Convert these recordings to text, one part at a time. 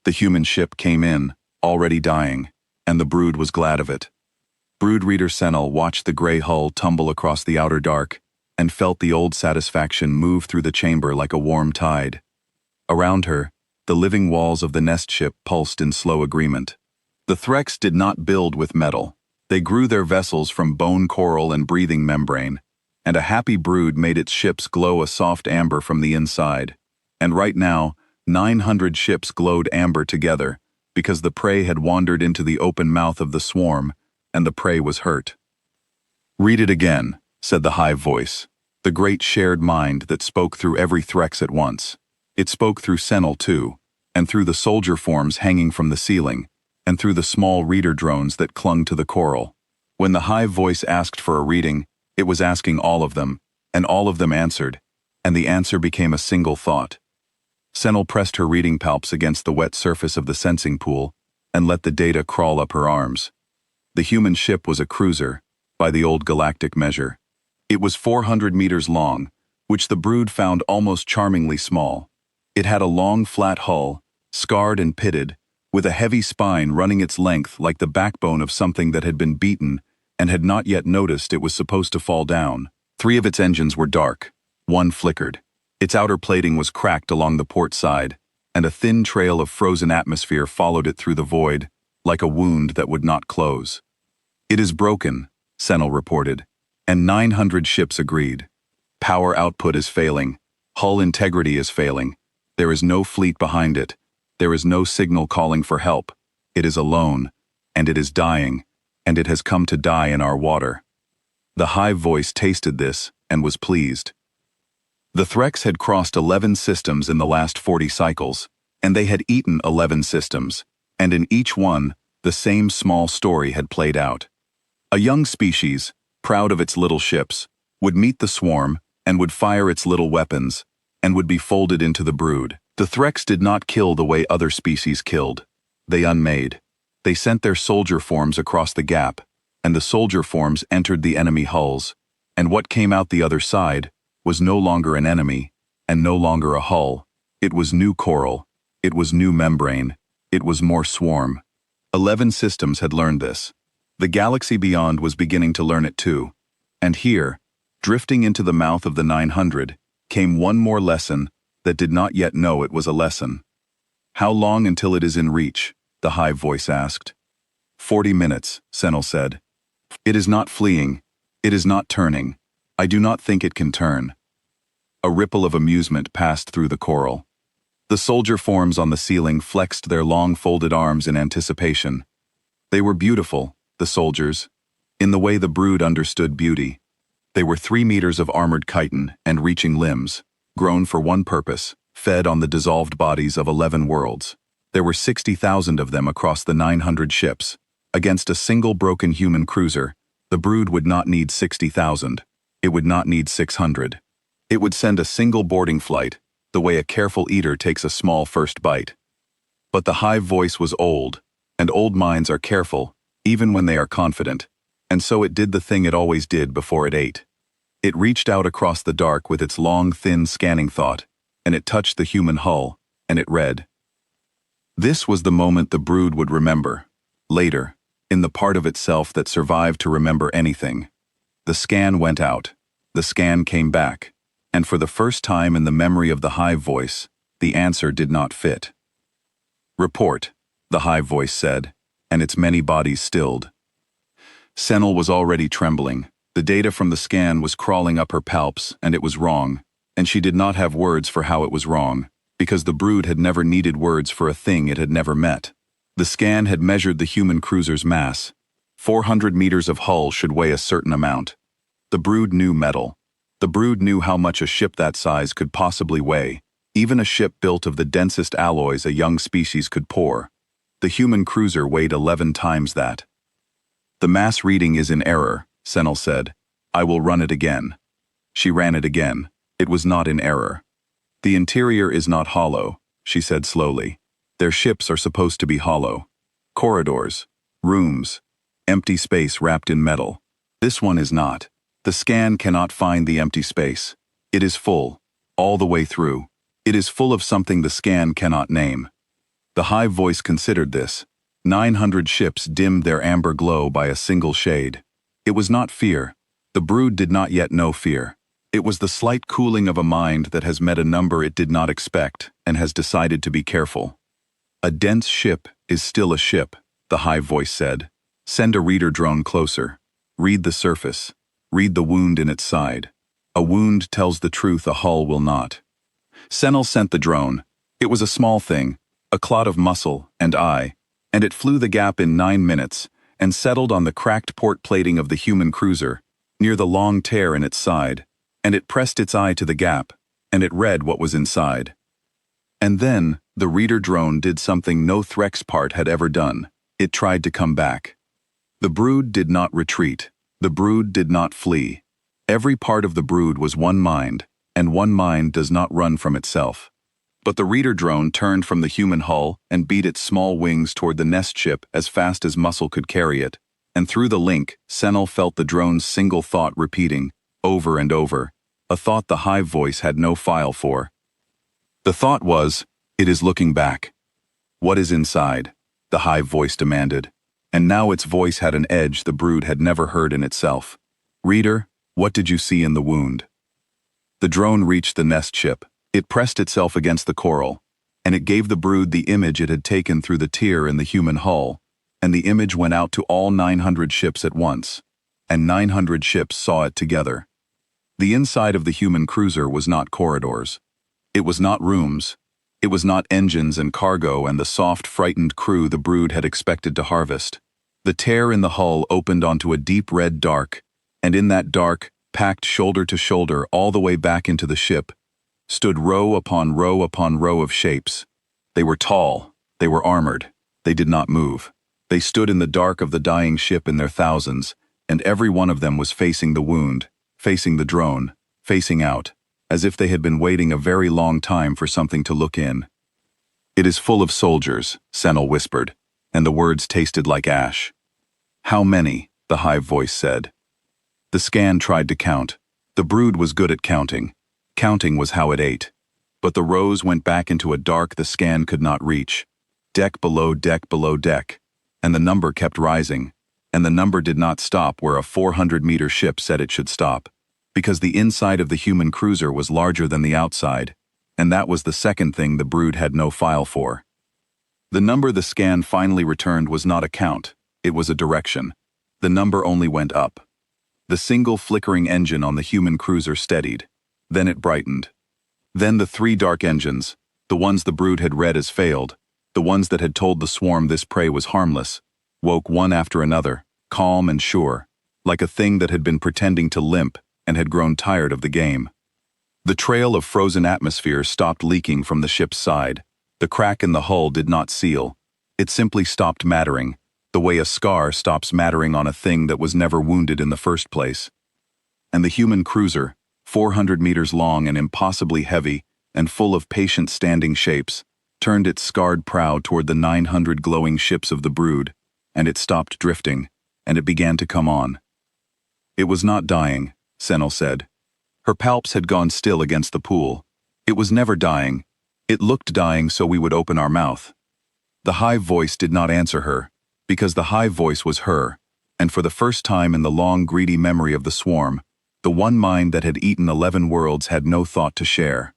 The human ship came in, already dying, and the brood was glad of it. Brood reader Senel watched the gray hull tumble across the outer dark and felt the old satisfaction move through the chamber like a warm tide. Around her, the living walls of the nest ship pulsed in slow agreement. The Threx did not build with metal. They grew their vessels from bone coral and breathing membrane, and a happy brood made its ships glow a soft amber from the inside. And right now, 900 ships glowed amber together, because the prey had wandered into the open mouth of the swarm, and the prey was hurt. "Read it again," said the Hive voice, the great shared mind that spoke through every Threx at once. It spoke through Senel too, and through the soldier forms hanging from the ceiling, and through the small reader drones that clung to the coral. When the Hive voice asked for a reading, it was asking all of them, and all of them answered, and the answer became a single thought. Senel pressed her reading palps against the wet surface of the sensing pool and let the data crawl up her arms. The human ship was a cruiser, by the old galactic measure. It was 400 meters long, which the brood found almost charmingly small. It had a long flat hull, scarred and pitted, with a heavy spine running its length like the backbone of something that had been beaten and had not yet noticed it was supposed to fall down. 3 of its engines were dark, 1 flickered. Its outer plating was cracked along the port side, and a thin trail of frozen atmosphere followed it through the void, like a wound that would not close. "It is broken," Senel reported, and 900 ships agreed. "Power output is failing. Hull integrity is failing. There is no fleet behind it. There is no signal calling for help. It is alone, and it is dying, and it has come to die in our water." The Hive voice tasted this and was pleased. The Threx had crossed 11 systems in the last 40 cycles, and they had eaten 11 systems, and in each one, the same small story had played out. A young species, proud of its little ships, would meet the swarm and would fire its little weapons, and would be folded into the brood. The Threx did not kill the way other species killed. They unmade. They sent their soldier forms across the gap, and the soldier forms entered the enemy hulls, and what came out the other side was no longer an enemy, and no longer a hull. It was new coral. It was new membrane. It was more swarm. 11 systems had learned this. The galaxy beyond was beginning to learn it too. And here, drifting into the mouth of the 900, came one more lesson that did not yet know it was a lesson. "How long until it is in reach?" the Hive voice asked. 40 minutes, Senel said. "It is not fleeing. It is not turning. I do not think it can turn." A ripple of amusement passed through the coral. The soldier forms on the ceiling flexed their long folded arms in anticipation. They were beautiful, the soldiers, in the way the brood understood beauty. They were 3 meters of armored chitin and reaching limbs, grown for one purpose, fed on the dissolved bodies of 11 worlds. There were 60,000 of them across the 900 ships. Against a single broken human cruiser, the brood would not need 60,000. It would not need 600. It would send a single boarding flight, the way a careful eater takes a small first bite. But the Hive voice was old, and old minds are careful, even when they are confident, and so it did the thing it always did before it ate. It reached out across the dark with its long, thin scanning thought, and it touched the human hull, and it read. This was the moment the brood would remember, later, in the part of itself that survived to remember anything. The scan went out. The scan came back. And for the first time in the memory of the Hive voice, the answer did not fit. "Report," the Hive voice said, and its many bodies stilled. Senel was already trembling. The data from the scan was crawling up her palps, and it was wrong, and she did not have words for how it was wrong, because the brood had never needed words for a thing it had never met. The scan had measured the human cruiser's mass. 400 meters of hull should weigh a certain amount. The brood knew metal. The brood knew how much a ship that size could possibly weigh, even a ship built of the densest alloys a young species could pour. The human cruiser weighed 11 times that. "The mass reading is in error," Senel said. "I will run it again." She ran it again. It was not in error. "The interior is not hollow," she said slowly. "Their ships are supposed to be hollow. Corridors, rooms, empty space wrapped in metal. This one is not. The scan cannot find the empty space. It is full, all the way through. It is full of something the scan cannot name." The Hive voice considered this. 900 ships dimmed their amber glow by a single shade. It was not fear. The brood did not yet know fear. It was the slight cooling of a mind that has met a number it did not expect and has decided to be careful. A dense ship is still a ship, the Hive voice said. Send a reader drone closer. Read the surface. Read the wound in its side. A wound tells the truth a hull will not. Senel sent the drone. It was a small thing, a clot of muscle and eye, and it flew the gap in 9 minutes and settled on the cracked port plating of the human cruiser, near the long tear in its side, and it pressed its eye to the gap, and it read what was inside. And then, the reader drone did something no Threx part had ever done. It tried to come back. The brood did not retreat. The brood did not flee. Every part of the brood was one mind, and one mind does not run from itself. But the reader drone turned from the human hull and beat its small wings toward the nest ship as fast as muscle could carry it, and through the link, Senel felt the drone's single thought repeating, over and over, a thought the Hive voice had no file for. The thought was, it is looking back. What is inside? The Hive voice demanded, and now its voice had an edge the brood had never heard in itself. Reader, what did you see in the wound? The drone reached the nest ship. It pressed itself against the coral, and it gave the brood the image it had taken through the tear in the human hull, and the image went out to all 900 ships at once, and 900 ships saw it together. The inside of the human cruiser was not corridors. It was not rooms. It was not engines and cargo and the soft, frightened crew the brood had expected to harvest. The tear in the hull opened onto a deep red dark, and in that dark, packed shoulder to shoulder all the way back into the ship, stood row upon row upon row of shapes. They were tall, they were armored, they did not move. They stood in the dark of the dying ship in their thousands, and every one of them was facing the wound, facing the drone, facing out, as if they had been waiting a very long time for something to look in. It is full of soldiers, Senel whispered, and the words tasted like ash. How many? The Hive voice said. The scan tried to count. The brood was good at counting. Counting was how it ate. But the rows went back into a dark the scan could not reach. Deck below deck below deck. And the number kept rising. And the number did not stop where a 400-meter ship said it should stop. Because the inside of the human cruiser was larger than the outside. And that was the second thing the brood had no file for. The number the scan finally returned was not a count. It was a direction. The number only went up. The single flickering engine on the human cruiser steadied. Then it brightened. Then the 3 dark engines, the ones the brood had read as failed, the ones that had told the swarm this prey was harmless, woke one after another, calm and sure, like a thing that had been pretending to limp and had grown tired of the game. The trail of frozen atmosphere stopped leaking from the ship's side. The crack in the hull did not seal. It simply stopped mattering, the way a scar stops mattering on a thing that was never wounded in the first place. And the human cruiser, 400 meters long and impossibly heavy and full of patient standing shapes, turned its scarred prow toward the 900 glowing ships of the brood, and it stopped drifting, and it began to come on. It was not dying, Senel said. Her palps had gone still against the pool. It was never dying. It looked dying so we would open our mouth. The Hive voice did not answer her, because the Hive voice was her, and for the first time in the long greedy memory of the swarm, the one mind that had eaten 11 worlds had no thought to share.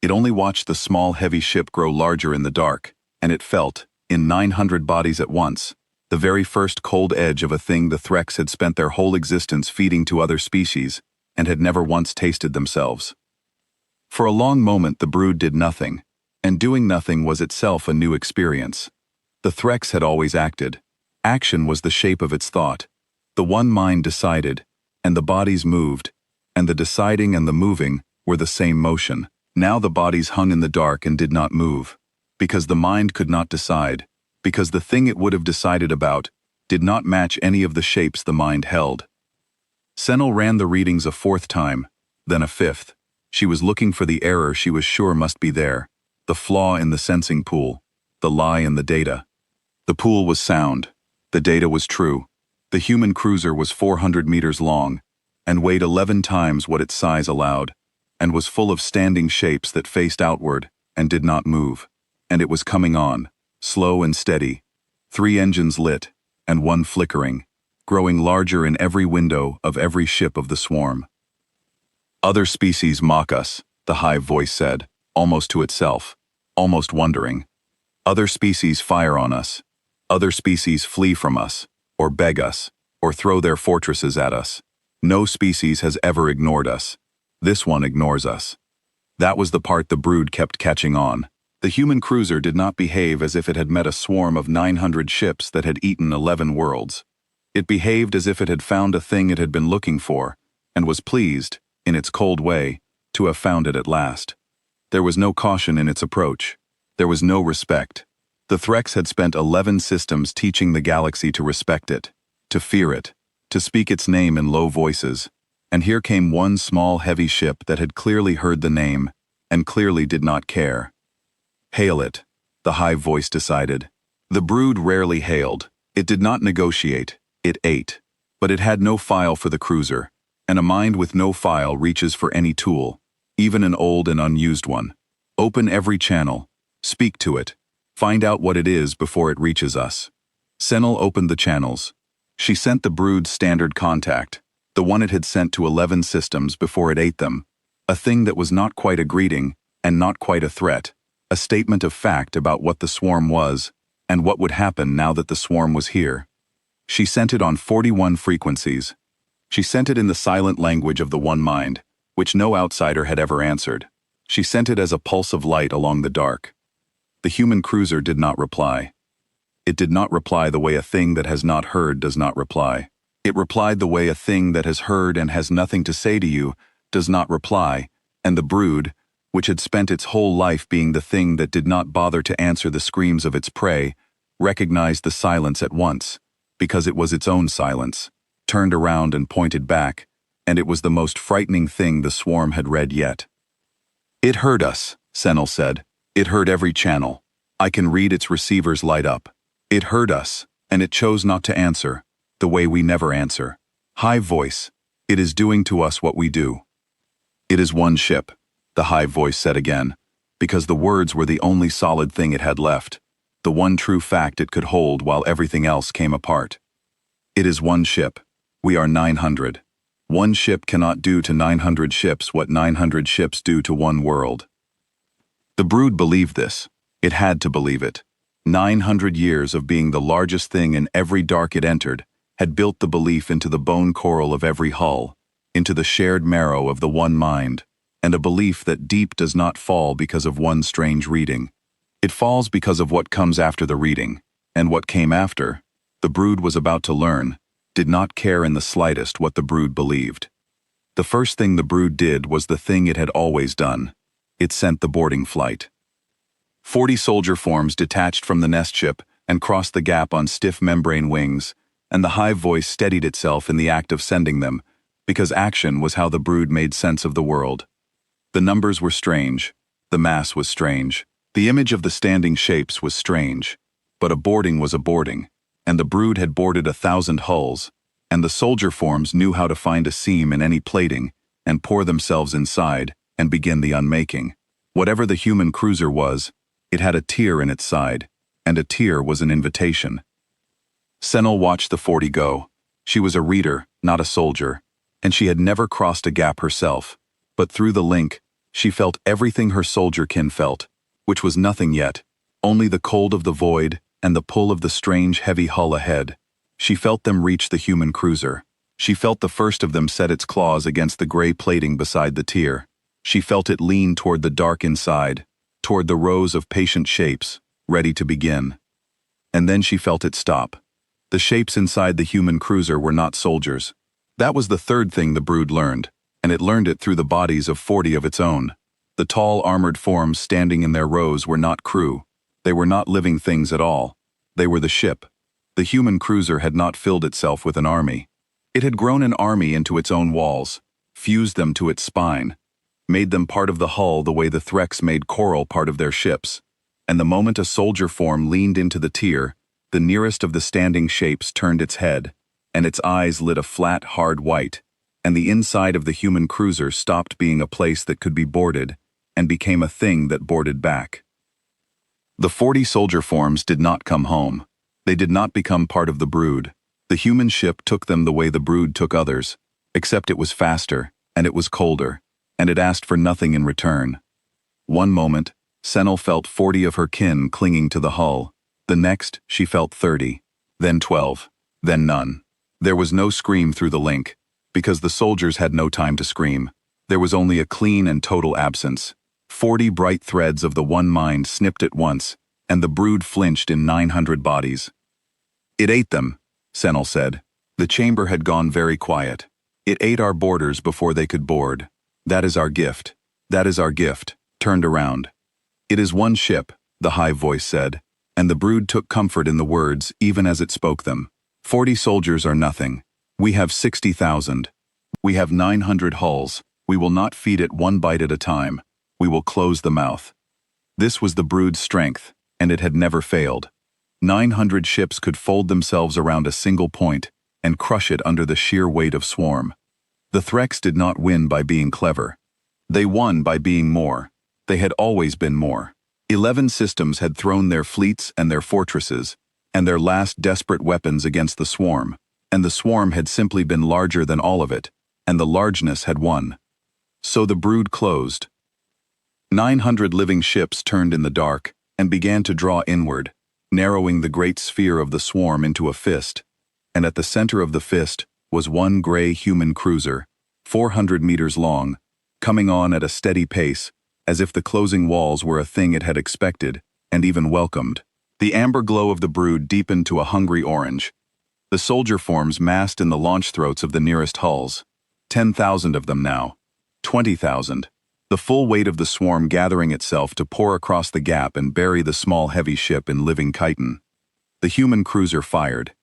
It only watched the small heavy ship grow larger in the dark, and it felt, in 900 bodies at once, the very first cold edge of a thing the Threx had spent their whole existence feeding to other species, and had never once tasted themselves. For a long moment the brood did nothing, and doing nothing was itself a new experience. The Threx had always acted. Action was the shape of its thought. The one mind decided, and the bodies moved, and the deciding and the moving were the same motion. Now the bodies hung in the dark and did not move, because the mind could not decide, because the thing it would have decided about did not match any of the shapes the mind held. Senel ran the readings a 4th time, then a 5th. She was looking for the error she was sure must be there, the flaw in the sensing pool, the lie in the data. The pool was sound. The data was true. The human cruiser was 400 meters long, and weighed 11 times what its size allowed, and was full of standing shapes that faced outward and did not move. And it was coming on, slow and steady, 3 engines lit, and 1 flickering, growing larger in every window of every ship of the swarm. "Other species mock us," the Hive voice said, almost to itself, almost wondering. "Other species fire on us. Other species flee from us, or beg us, or throw their fortresses at us. No species has ever ignored us. This one ignores us." That was the part the brood kept catching on. The human cruiser did not behave as if it had met a swarm of 900 ships that had eaten 11 worlds. It behaved as if it had found a thing it had been looking for, and was pleased, in its cold way, to have found it at last. There was no caution in its approach. There was no respect. The Threx had spent 11 systems teaching the galaxy to respect it, to fear it, to speak its name in low voices, and here came one small heavy ship that had clearly heard the name, and clearly did not care. Hail it, the Hive voice decided. The brood rarely hailed. It did not negotiate. It ate. But it had no file for the cruiser, and a mind with no file reaches for any tool, even an old and unused one. Open every channel. Speak to it. Find out what it is before it reaches us. Senel opened the channels. She sent the brood's standard contact, the one it had sent to 11 systems before it ate them, a thing that was not quite a greeting and not quite a threat, a statement of fact about what the swarm was and what would happen now that the swarm was here. She sent it on 41 frequencies. She sent it in the silent language of the One Mind, which no outsider had ever answered. She sent it as a pulse of light along the dark. The human cruiser did not reply. It did not reply the way a thing that has not heard does not reply. It replied the way a thing that has heard and has nothing to say to you does not reply, and the brood, which had spent its whole life being the thing that did not bother to answer the screams of its prey, recognized the silence at once, because it was its own silence, turned around and pointed back, and it was the most frightening thing the swarm had read yet. "It heard us," Senel said. "It heard every channel. I can read its receivers light up. It heard us, and it chose not to answer, the way we never answer. Hive voice, it is doing to us what we do." "It is one ship," the Hive voice said again, because the words were the only solid thing it had left, the one true fact it could hold while everything else came apart. "It is one ship. We are 900. One ship cannot do to 900 ships what 900 ships do to one world." The brood believed this. It had to believe it. 900 years of being the largest thing in every dark it entered had built the belief into the bone coral of every hull, into the shared marrow of the One Mind, and a belief that deep does not fall because of one strange reading. It falls because of what comes after the reading, and what came after, the brood was about to learn, did not care in the slightest what the brood believed. The first thing the brood did was the thing it had always done. It sent the boarding flight. 40 soldier forms detached from the nest ship and crossed the gap on stiff membrane wings, and the Hive voice steadied itself in the act of sending them, because action was how the brood made sense of the world. The numbers were strange. The mass was strange. The image of the standing shapes was strange. But a boarding was a boarding, and the brood had boarded 1,000 hulls, and the soldier forms knew how to find a seam in any plating and pour themselves inside and begin the unmaking. Whatever the human cruiser was, it had a tear in its side, and a tear was an invitation. Senel watched the 40 go. She was a reader, not a soldier, and she had never crossed a gap herself, but through the link, she felt everything her soldier kin felt, which was nothing yet, only the cold of the void and the pull of the strange heavy hull ahead. She felt them reach the human cruiser. She felt the first of them set its claws against the gray plating beside the tier. She felt it lean toward the dark inside, toward the rows of patient shapes, ready to begin. And then she felt it stop. The shapes inside the human cruiser were not soldiers. That was the third thing the brood learned, and it learned it through the bodies of 40 of its own. The tall armored forms standing in their rows were not crew. They were not living things at all. They were the ship. The human cruiser had not filled itself with an army. It had grown an army into its own walls, fused them to its spine, made them part of the hull the way the Threx made coral part of their ships. And the moment a soldier form leaned into the tier, the nearest of the standing shapes turned its head, and its eyes lit a flat, hard white, and the inside of the human cruiser stopped being a place that could be boarded and became a thing that boarded back. The 40 soldier forms did not come home. They did not become part of the brood. The human ship took them the way the brood took others, except it was faster, and it was colder, and it asked for nothing in return. One moment, Senel felt 40 of her kin clinging to the hull. The next, she felt 30, then 12, then none. There was no scream through the link, because the soldiers had no time to scream. There was only a clean and total absence. 40 bright threads of the one mind snipped at once, and the brood flinched in 900 bodies. It ate them, Senel said. The chamber had gone very quiet. It ate our boarders before they could board. That is our gift. That is our gift. Turned around. It is one ship, the Hive voice said, and the brood took comfort in the words even as it spoke them. 40 soldiers are nothing. We have 60,000. We have 900 hulls. We will not feed it one bite at a time. We will close the mouth. This was the brood's strength, and it had never failed. 900 ships could fold themselves around a single point and crush it under the sheer weight of swarm. The Threx did not win by being clever. They won by being more. They had always been more. 11 systems had thrown their fleets and their fortresses, and their last desperate weapons against the swarm, and the swarm had simply been larger than all of it, and the largeness had won. So the brood closed. 900 living ships turned in the dark and began to draw inward, narrowing the great sphere of the swarm into a fist, and at the center of the fist was one gray human cruiser, 400 meters long, coming on at a steady pace, as if the closing walls were a thing it had expected and even welcomed. The amber glow of the brood deepened to a hungry orange. The soldier forms massed in the launch throats of the nearest hulls. 10,000 of them now. 20,000. The full weight of the swarm gathering itself to pour across the gap and bury the small heavy ship in living chitin. The human cruiser fired.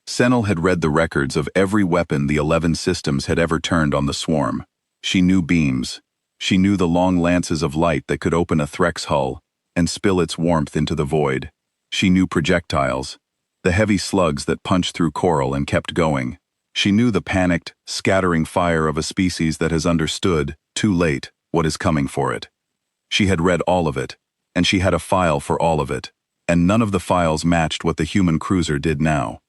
Senel had read the records of every weapon the 11 systems had ever turned on the swarm. She knew beams. She knew the long lances of light that could open a Threx hull and spill its warmth into the void. She knew projectiles, the heavy slugs that punched through coral and kept going. She knew the panicked, scattering fire of a species that has understood, too late, what is coming for it. She had read all of it, and she had a file for all of it, and none of the files matched what the human cruiser did now.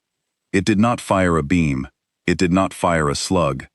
It did not fire a beam. It did not fire a slug.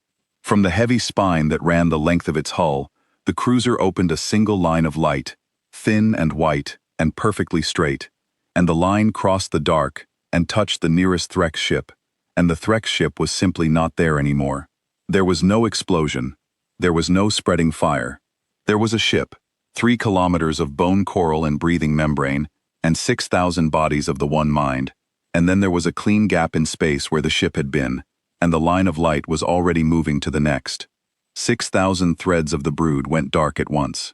From the heavy spine that ran the length of its hull, the cruiser opened a single line of light, thin and white and perfectly straight, and the line crossed the dark and touched the nearest Threx ship, and the Threx ship was simply not there anymore. There was no explosion. There was no spreading fire. There was a ship, 3 kilometers of bone coral and breathing membrane, and 6,000 bodies of the one mind, and then there was a clean gap in space where the ship had been, and the line of light was already moving to the next. 6,000 threads of the brood went dark at once.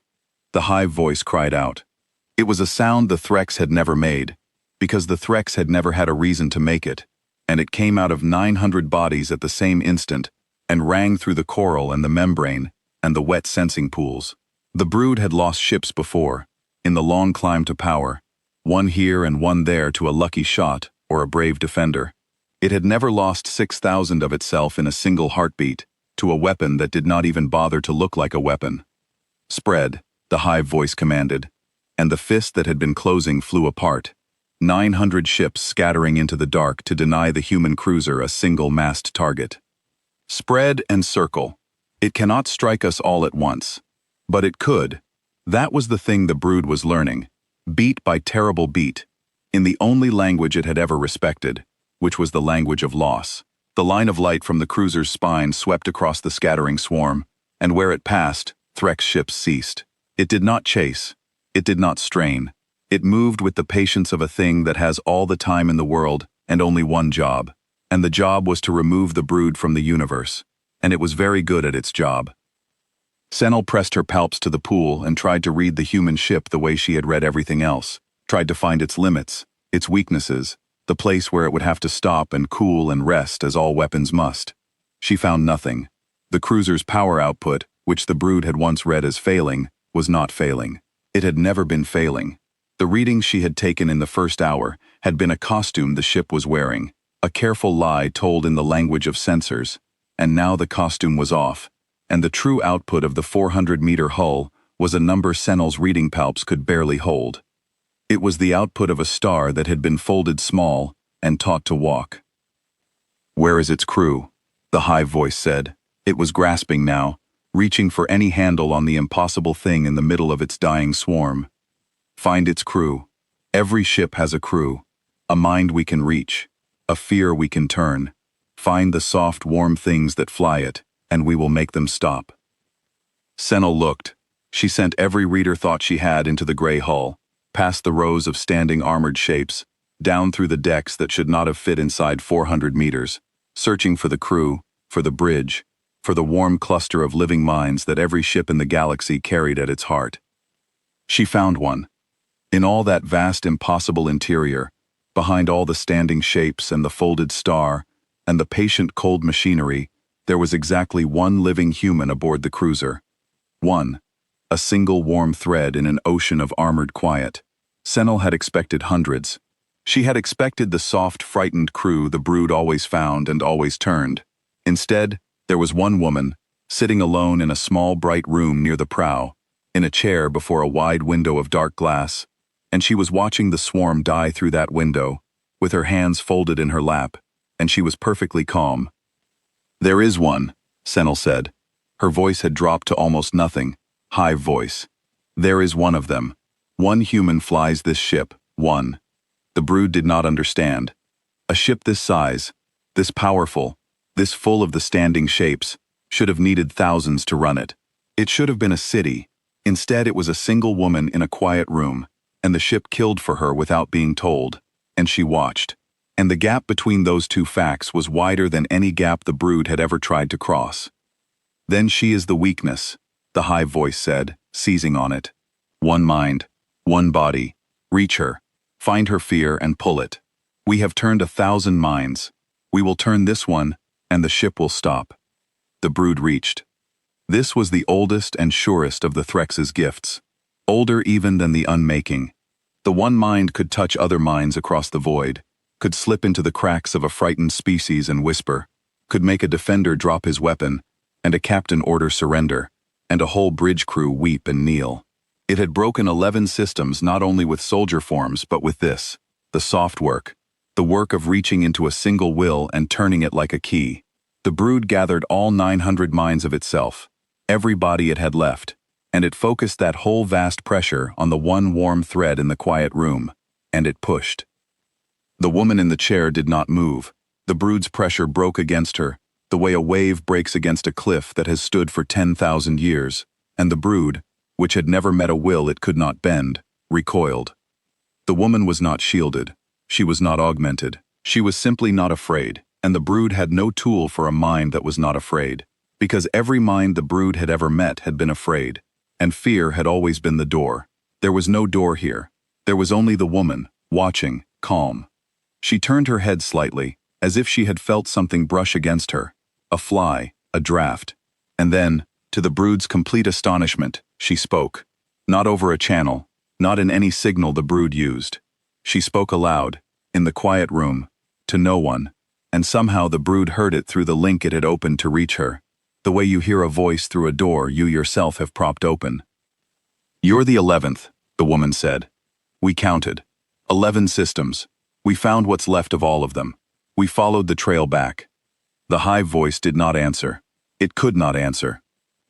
The Hive voice cried out. It was a sound the Threx had never made, because the Threx had never had a reason to make it, and it came out of 900 bodies at the same instant and rang through the coral and the membrane and the wet sensing pools. The brood had lost ships before, in the long climb to power, one here and one there to a lucky shot or a brave defender. It had never lost 6,000 of itself in a single heartbeat to a weapon that did not even bother to look like a weapon. Spread, the Hive voice commanded, and the fist that had been closing flew apart. 900 ships scattering into the dark to deny the human cruiser a single massed target. Spread and circle. It cannot strike us all at once. But it could. That was the thing the brood was learning, beat by terrible beat, in the only language it had ever respected, which was the language of loss. The line of light from the cruiser's spine swept across the scattering swarm, and where it passed, Threx ships ceased. It did not chase. It did not strain. It moved with the patience of a thing that has all the time in the world and only one job, and the job was to remove the brood from the universe, and it was very good at its job. Senel pressed her palps to the pool and tried to read the human ship the way she had read everything else, tried to find its limits, its weaknesses, the place where it would have to stop and cool and rest as all weapons must. She found nothing. The cruiser's power output, which the brood had once read as failing, was not failing. It had never been failing. The readings she had taken in the first hour had been a costume the ship was wearing, a careful lie told in the language of sensors, and now the costume was off, and the true output of the 400-meter hull was a number Senel's reading palps could barely hold. It was the output of a star that had been folded small and taught to walk. "Where is its crew?" the Hive voice said. It was grasping now, reaching for any handle on the impossible thing in the middle of its dying swarm. "Find its crew. Every ship has a crew. A mind we can reach. A fear we can turn. Find the soft, warm things that fly it, and we will make them stop." Senel looked. She sent every reader thought she had into the gray hull, past the rows of standing armored shapes, down through the decks that should not have fit inside 400 meters, searching for the crew, for the bridge, for the warm cluster of living minds that every ship in the galaxy carried at its heart. She found one. In all that vast, impossible interior, behind all the standing shapes and the folded star, and the patient, cold machinery, there was exactly one living human aboard the cruiser. One. A single warm thread in an ocean of armored quiet. Senel had expected hundreds. She had expected the soft, frightened crew the brood always found and always turned. Instead, there was one woman, sitting alone in a small, bright room near the prow, in a chair before a wide window of dark glass, and she was watching the swarm die through that window, with her hands folded in her lap, and she was perfectly calm. "There is one," Senel said. Her voice had dropped to almost nothing. Hive voice. "There is one of them. One human flies this ship, one." The brood did not understand. A ship this size, this powerful, this full of the standing shapes, should have needed thousands to run it. It should have been a city. Instead, it was a single woman in a quiet room, and the ship killed for her without being told, and she watched. And the gap between those two facts was wider than any gap the brood had ever tried to cross. "Then she is the weakness," the Hive voice said, seizing on it. "One mind, one body. Reach her. Find her fear and pull it. We have turned 1,000 minds. We will turn this one, and the ship will stop." The brood reached. This was the oldest and surest of the Threx's gifts. Older even than the unmaking. The one mind could touch other minds across the void, could slip into the cracks of a frightened species and whisper, could make a defender drop his weapon, and a captain order surrender, and a whole bridge crew weep and kneel. It had broken 11 systems not only with soldier forms but with this, the soft work, the work of reaching into a single will and turning it like a key. The brood gathered all 900 minds of itself, every body it had left, and it focused that whole vast pressure on the one warm thread in the quiet room, and it pushed. The woman in the chair did not move. The brood's pressure broke against her, the way a wave breaks against a cliff that has stood for 10,000 years, and the brood, which had never met a will it could not bend, recoiled. The woman was not shielded. She was not augmented. She was simply not afraid, and the brood had no tool for a mind that was not afraid, because every mind the brood had ever met had been afraid, and fear had always been the door. There was no door here. There was only the woman, watching, calm. She turned her head slightly, as if she had felt something brush against her. A fly, a draft. And then, to the brood's complete astonishment, she spoke. Not over a channel, not in any signal the brood used. She spoke aloud, in the quiet room, to no one, and somehow the brood heard it through the link it had opened to reach her, the way you hear a voice through a door you yourself have propped open. "You're the 11th, the woman said. "We counted. 11 systems. We found what's left of all of them. We followed the trail back." The Hive voice did not answer. It could not answer.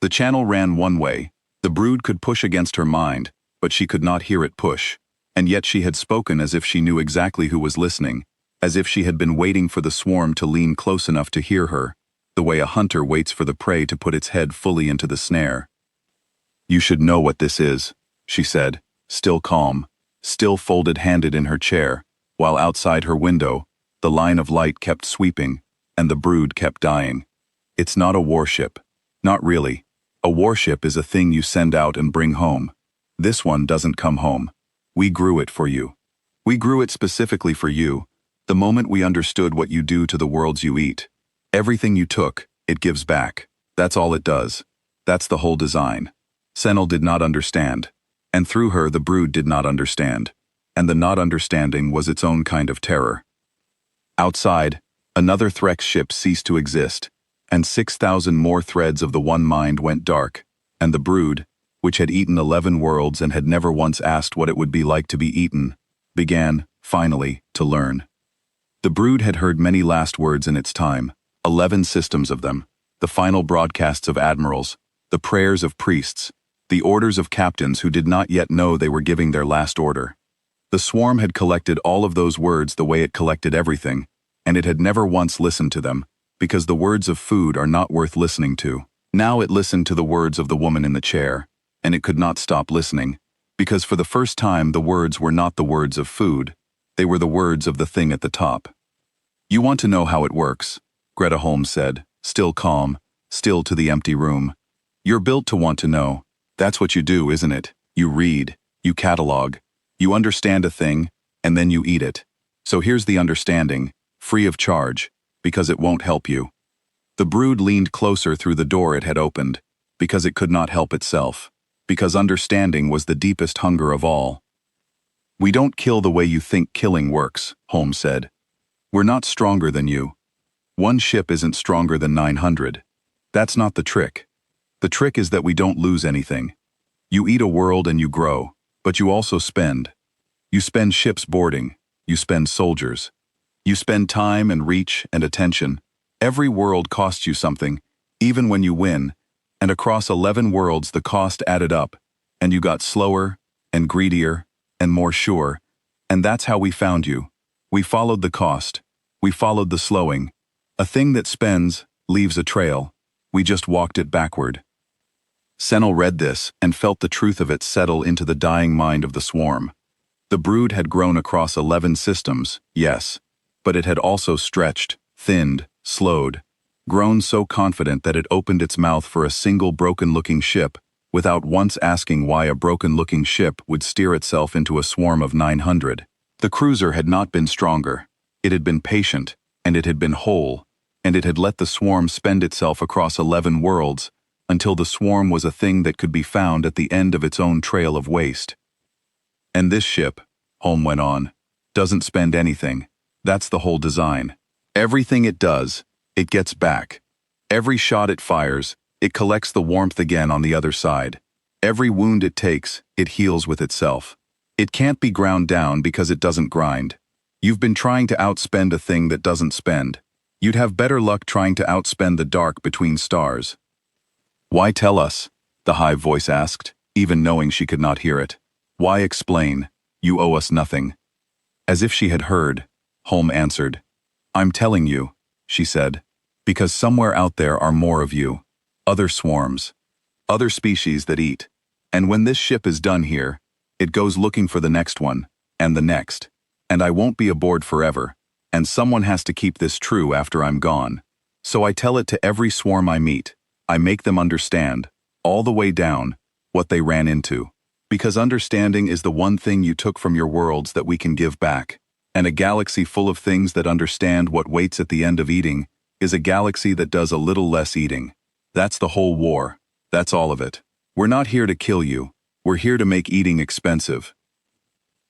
The channel ran one way. The brood could push against her mind, but she could not hear it push. And yet she had spoken as if she knew exactly who was listening, as if she had been waiting for the swarm to lean close enough to hear her, the way a hunter waits for the prey to put its head fully into the snare. "You should know what this is," she said, still calm, still folded-handed in her chair, while outside her window, the line of light kept sweeping, and the brood kept dying. "It's not a warship. Not really. A warship is a thing you send out and bring home. This one doesn't come home. We grew it for you. We grew it specifically for you, the moment we understood what you do to the worlds you eat. Everything you took, it gives back. That's all it does. That's the whole design." Senel did not understand, and through her the brood did not understand, and the not understanding was its own kind of terror. Outside, another Threx ship ceased to exist, and 6,000 more threads of the one mind went dark, and the brood, which had eaten 11 worlds and had never once asked what it would be like to be eaten, began, finally, to learn. The brood had heard many last words in its time, 11 systems of them, the final broadcasts of admirals, the prayers of priests, the orders of captains who did not yet know they were giving their last order. The swarm had collected all of those words the way it collected everything, and it had never once listened to them, because the words of food are not worth listening to. Now it listened to the words of the woman in the chair, and it could not stop listening, because for the first time the words were not the words of food, they were the words of the thing at the top. "You want to know how it works," Greta Holmes said, still calm, still to the empty room. "You're built to want to know. That's what you do, isn't it? You read, you catalog, you understand a thing, and then you eat it. So here's the understanding, free of charge, because it won't help you." The brood leaned closer through the door it had opened, because it could not help itself, because understanding was the deepest hunger of all. "We don't kill the way you think killing works," Holmes said. "We're not stronger than you. One ship isn't stronger than 900. That's not the trick. The trick is that we don't lose anything. You eat a world and you grow, but you also spend. You spend ships boarding, you spend soldiers. You spend time and reach and attention. Every world costs you something, even when you win, and across 11 worlds the cost added up, and you got slower and greedier and more sure, and that's how we found you. We followed the cost. We followed the slowing. A thing that spends leaves a trail. We just walked it backward." Senel read this and felt the truth of it settle into the dying mind of the swarm. The brood had grown across 11 systems, yes, but it had also stretched, thinned, slowed, grown so confident that it opened its mouth for a single broken-looking ship, without once asking why a broken-looking ship would steer itself into a swarm of 900. The cruiser had not been stronger. It had been patient, and it had been whole, and it had let the swarm spend itself across 11 worlds, until the swarm was a thing that could be found at the end of its own trail of waste. "And this ship," Holm went on, "doesn't spend anything. That's the whole design. Everything it does, it gets back. Every shot it fires, it collects the warmth again on the other side. Every wound it takes, it heals with itself. It can't be ground down because it doesn't grind. You've been trying to outspend a thing that doesn't spend. You'd have better luck trying to outspend the dark between stars." "Why tell us?" the Hive voice asked, even knowing she could not hear it. "Why explain? You owe us nothing." As if she had heard, Holm answered. "I'm telling you," she said, "because somewhere out there are more of you. Other swarms. Other species that eat. And when this ship is done here, it goes looking for the next one, and the next. And I won't be aboard forever, and someone has to keep this true after I'm gone. So I tell it to every swarm I meet. I make them understand, all the way down, what they ran into. Because understanding is the one thing you took from your worlds that we can give back. And a galaxy full of things that understand what waits at the end of eating is a galaxy that does a little less eating. That's the whole war. That's all of it. We're not here to kill you. We're here to make eating expensive."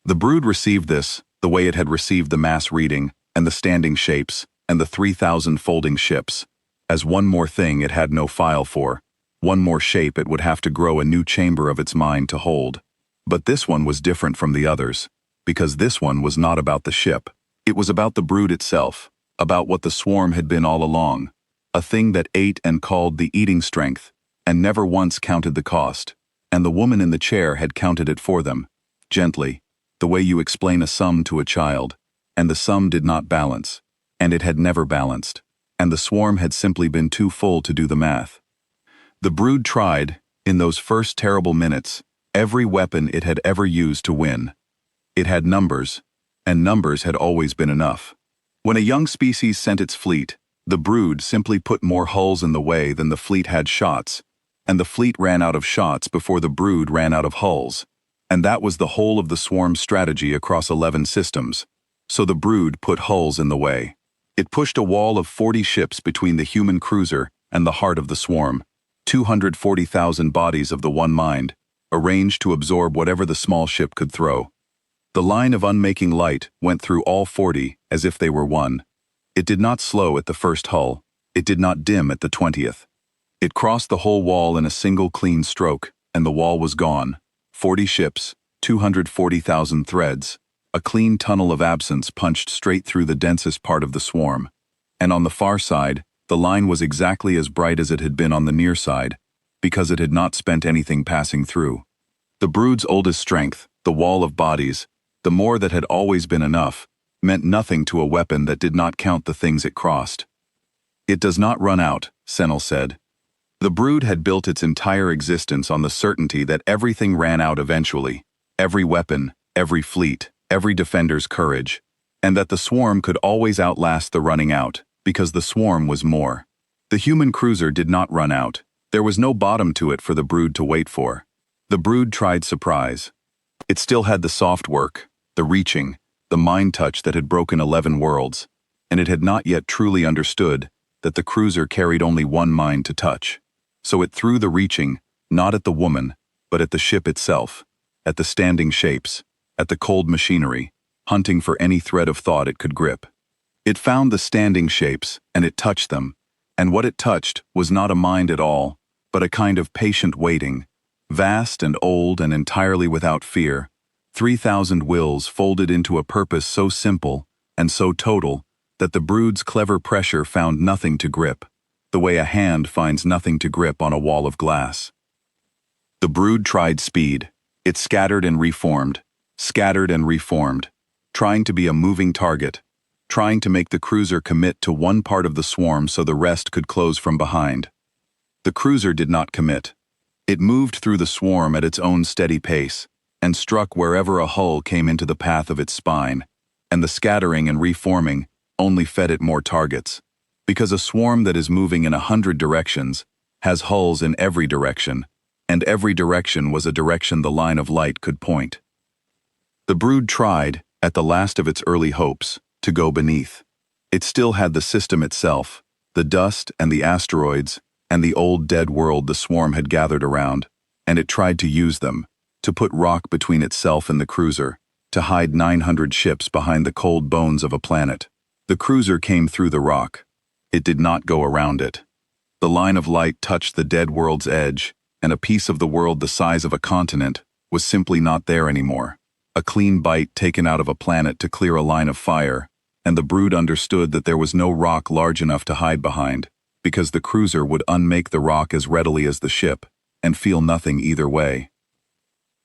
The brood received this, the way it had received the mass reading, and the standing shapes, and the 3,000 folding ships, as one more thing it had no file for, one more shape it would have to grow a new chamber of its mind to hold. But this one was different from the others, because this one was not about the ship. It was about the brood itself, about what the swarm had been all along, a thing that ate and called the eating strength, and never once counted the cost, and the woman in the chair had counted it for them, gently, the way you explain a sum to a child, and the sum did not balance, and it had never balanced, and the swarm had simply been too full to do the math. The brood tried, in those first terrible minutes, every weapon it had ever used to win. It had numbers, and numbers had always been enough. When a young species sent its fleet, the brood simply put more hulls in the way than the fleet had shots, and the fleet ran out of shots before the brood ran out of hulls, and that was the whole of the swarm's strategy across 11 systems. So the brood put hulls in the way. It pushed a wall of 40 ships between the human cruiser and the heart of the swarm, 240,000 bodies of the one mind, arranged to absorb whatever the small ship could throw. The line of unmaking light went through all 40 as if they were one. It did not slow at the first hull. It did not dim at the 20th. It crossed the whole wall in a single clean stroke, and the wall was gone. 40 ships, 240,000 threads. A clean tunnel of absence punched straight through the densest part of the swarm. And on the far side, the line was exactly as bright as it had been on the near side, because it had not spent anything passing through. The brood's oldest strength, the wall of bodies, the more that had always been enough, meant nothing to a weapon that did not count the things it crossed. It does not run out, Senel said. The brood had built its entire existence on the certainty that everything ran out eventually, every weapon, every fleet, every defender's courage, and that the swarm could always outlast the running out, because the swarm was more. The human cruiser did not run out. There was no bottom to it for the brood to wait for. The brood tried surprise. It still had the soft work, the reaching, the mind touch that had broken 11 worlds, and it had not yet truly understood that the cruiser carried only one mind to touch. So it threw the reaching, not at the woman, but at the ship itself, at the standing shapes, at the cold machinery, hunting for any thread of thought it could grip. It found the standing shapes, and it touched them, and what it touched was not a mind at all, but a kind of patient waiting, vast and old and entirely without fear, 3,000 wills folded into a purpose so simple and so total that the brood's clever pressure found nothing to grip, the way a hand finds nothing to grip on a wall of glass. The brood tried speed. It scattered and reformed, trying to be a moving target, trying to make the cruiser commit to one part of the swarm so the rest could close from behind. The cruiser did not commit. It moved through the swarm at its own steady pace, and struck wherever a hull came into the path of its spine, and the scattering and reforming only fed it more targets, because a swarm that is moving in 100 directions has hulls in every direction, and every direction was a direction the line of light could point. The brood tried, at the last of its early hopes, to go beneath. It still had the system itself, the dust and the asteroids, and the old dead world the swarm had gathered around, and it tried to use them, to put rock between itself and the cruiser, to hide 900 ships behind the cold bones of a planet. The cruiser came through the rock. It did not go around it. The line of light touched the dead world's edge, and a piece of the world the size of a continent was simply not there anymore. A clean bite taken out of a planet to clear a line of fire, and the brood understood that there was no rock large enough to hide behind, because the cruiser would unmake the rock as readily as the ship, and feel nothing either way.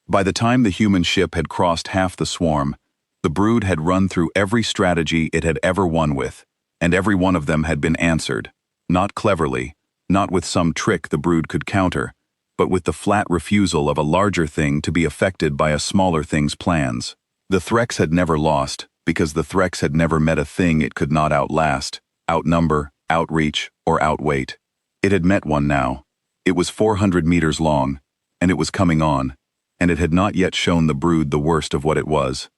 By the time the human ship had crossed half the swarm, the brood had run through every strategy it had ever won with, and every one of them had been answered, not cleverly, not with some trick the brood could counter, but with the flat refusal of a larger thing to be affected by a smaller thing's plans. The Threx had never lost, because the Threx had never met a thing it could not outlast, outnumber, outreach, or outweight. It had met one now. It was 400 meters long, and it was coming on, and it had not yet shown the brood the worst of what it was.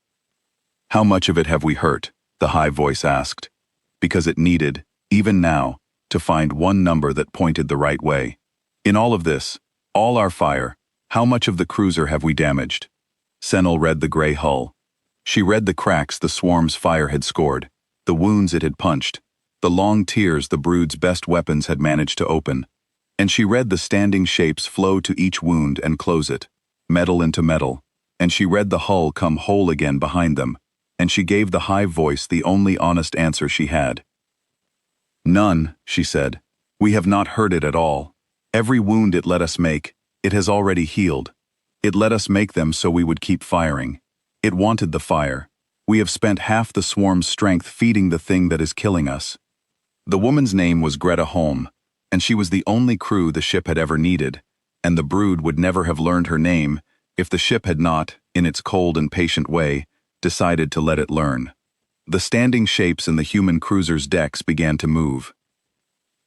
"How much of it have we hurt?" the Hive voice asked, because it needed, even now, to find one number that pointed the right way. "In all of this, all our fire, how much of the cruiser have we damaged?" Senel read the gray hull. She read the cracks the swarm's fire had scored, the wounds it had punched, the long tears the brood's best weapons had managed to open, and she read the standing shapes flow to each wound and close it, metal into metal, and she read the hull come whole again behind them, and she gave the Hive voice the only honest answer she had. "None," she said. "We have not hurt it at all. Every wound it let us make, it has already healed. It let us make them so we would keep firing. It wanted the fire. We have spent half the swarm's strength feeding the thing that is killing us." The woman's name was Greta Holm, and she was the only crew the ship had ever needed, and the brood would never have learned her name if the ship had not, in its cold and patient way, decided to let it learn. The standing shapes in the human cruiser's decks began to move.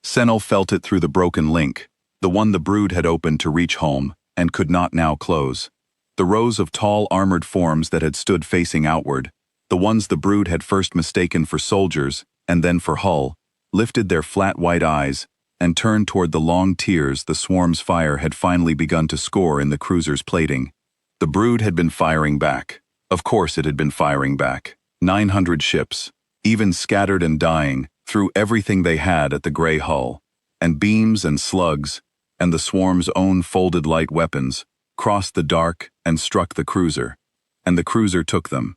Senel felt it through the broken link, the one the brood had opened to reach home, and could not now close. The rows of tall armored forms that had stood facing outward, the ones the brood had first mistaken for soldiers, and then for hull, lifted their flat white eyes, and turned toward the long tears the swarm's fire had finally begun to score in the cruiser's plating. The brood had been firing back. Of course it had been firing back. 900 ships, even scattered and dying, threw everything they had at the gray hull, and beams and slugs, and the swarm's own folded light weapons, crossed the dark, and struck the cruiser. And the cruiser took them.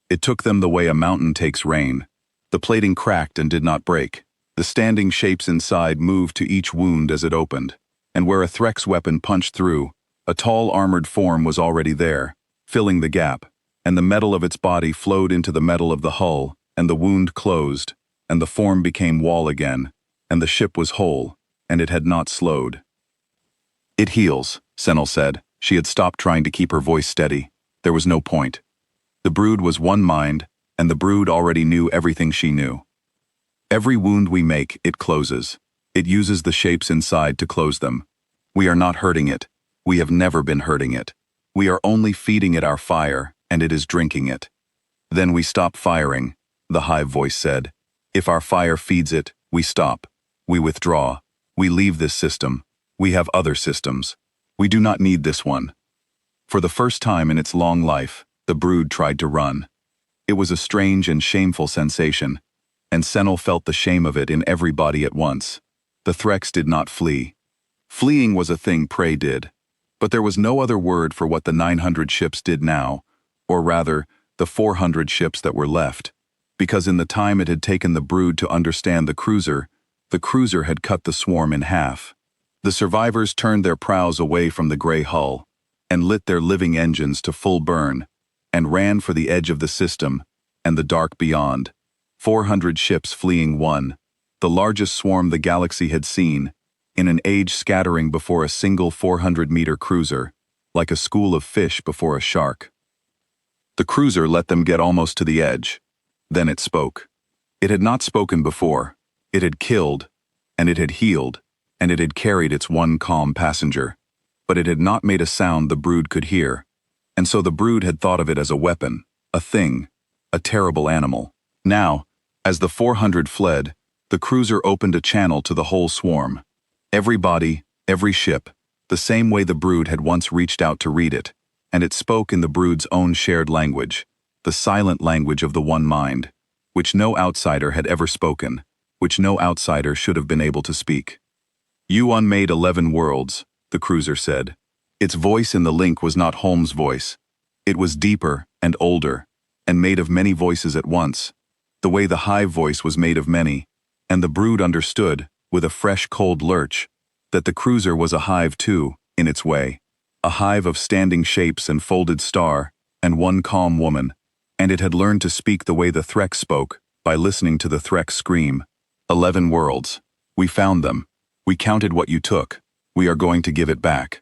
It took them the way a mountain takes rain. The plating cracked and did not break. The standing shapes inside moved to each wound as it opened. And where a Threx weapon punched through, a tall armored form was already there, filling the gap, and the metal of its body flowed into the metal of the hull, and the wound closed, and the form became wall again, and the ship was whole, and it had not slowed. "It heals," Senel said. She had stopped trying to keep her voice steady. There was no point. The brood was one mind, and the brood already knew everything she knew. "Every wound we make, it closes. It uses the shapes inside to close them. We are not hurting it. We have never been hurting it. We are only feeding it our fire, and it is drinking it." "Then we stop firing," the Hive voice said. "If our fire feeds it, we stop. We withdraw. We leave this system. We have other systems. We do not need this one." For the first time in its long life, the brood tried to run. It was a strange and shameful sensation, and Senel felt the shame of it in every body at once. The Threx did not flee. Fleeing was a thing prey did, but there was no other word for what the 900 ships did now, or rather, the 400 ships that were left, because in the time it had taken the brood to understand the cruiser had cut the swarm in half. The survivors turned their prows away from the gray hull, and lit their living engines to full burn, and ran for the edge of the system, and the dark beyond. 400 ships fleeing one, the largest swarm the galaxy had seen, in an age scattering before a single 400-meter cruiser, like a school of fish before a shark. The cruiser let them get almost to the edge. Then it spoke. It had not spoken before. It had killed, and it had healed, and it had carried its one calm passenger. But it had not made a sound the brood could hear, and so the brood had thought of it as a weapon, a thing, a terrible animal. Now, as the 400 fled, the cruiser opened a channel to the whole swarm. Every body, every ship, the same way the brood had once reached out to read it, and it spoke in the brood's own shared language, the silent language of the one mind, which no outsider had ever spoken, which no outsider should have been able to speak. "You unmade 11 worlds," the cruiser said. Its voice in the link was not Holmes' voice. It was deeper and older, and made of many voices at once, the way the Hive voice was made of many, and the brood understood, with a fresh cold lurch, that the cruiser was a hive too, in its way, a hive of standing shapes and folded star, and one calm woman, and it had learned to speak the way the Threx spoke, by listening to the Threx scream. 11 worlds. We found them. We counted what you took. We are going to give it back.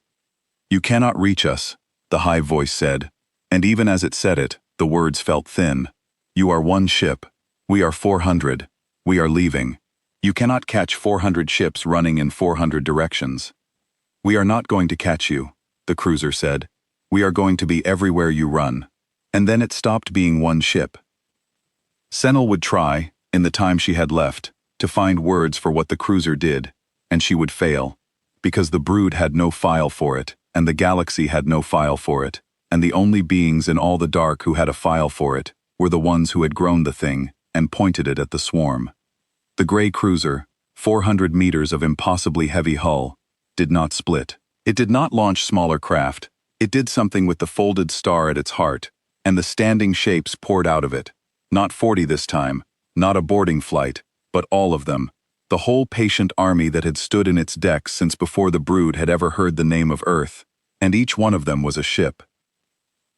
You cannot reach us, the Hive voice said, and even as it said it, the words felt thin. You are one ship. We are 400. We are leaving. You cannot catch 400 ships running in 400 directions. We are not going to catch you, the cruiser said. We are going to be everywhere you run. And then it stopped being one ship. Senel would try, in the time she had left, to find words for what the cruiser did, and she would fail, because the brood had no file for it, and the galaxy had no file for it, and the only beings in all the dark who had a file for it were the ones who had grown the thing and pointed it at the swarm. The gray cruiser, 400 meters of impossibly heavy hull, did not split. It did not launch smaller craft. It did something with the folded star at its heart, and the standing shapes poured out of it. Not 40 this time, not a boarding flight, but all of them, the whole patient army that had stood in its decks since before the brood had ever heard the name of Earth, and each one of them was a ship.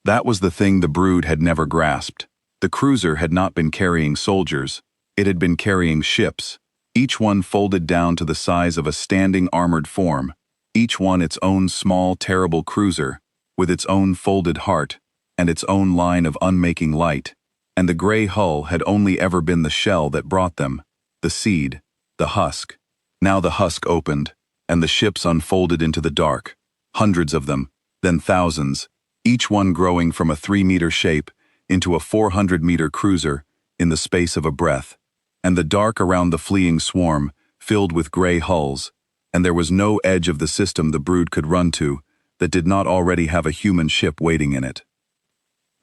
That was the thing the brood had never grasped. The cruiser had not been carrying soldiers, it had been carrying ships, each one folded down to the size of a standing armored form, each one its own small, terrible cruiser, with its own folded heart, and its own line of unmaking light, and the gray hull had only ever been the shell that brought them, the seed, the husk. Now the husk opened, and the ships unfolded into the dark, hundreds of them, then thousands, each one growing from a 3-meter shape into a 400-meter cruiser in the space of a breath, and the dark around the fleeing swarm filled with gray hulls, and there was no edge of the system the brood could run to that did not already have a human ship waiting in it.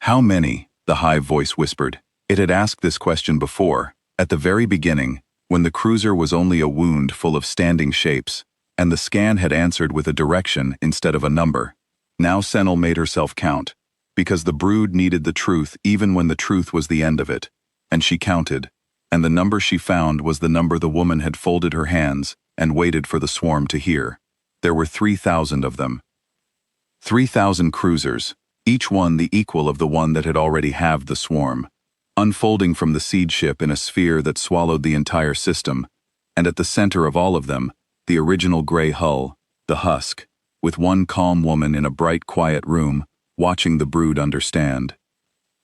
How many? The Hive voice whispered. It had asked this question before, at the very beginning, when the cruiser was only a wound full of standing shapes, and the scan had answered with a direction instead of a number. Now Senel made herself count, because the brood needed the truth even when the truth was the end of it, and she counted, and the number she found was the number the woman had folded her hands and waited for the swarm to hear. There were 3,000 of them. 3,000 cruisers, each one the equal of the one that had already halved the swarm, unfolding from the seed ship in a sphere that swallowed the entire system, and at the center of all of them, the original gray hull, the husk, with one calm woman in a bright, quiet room, watching the brood understand.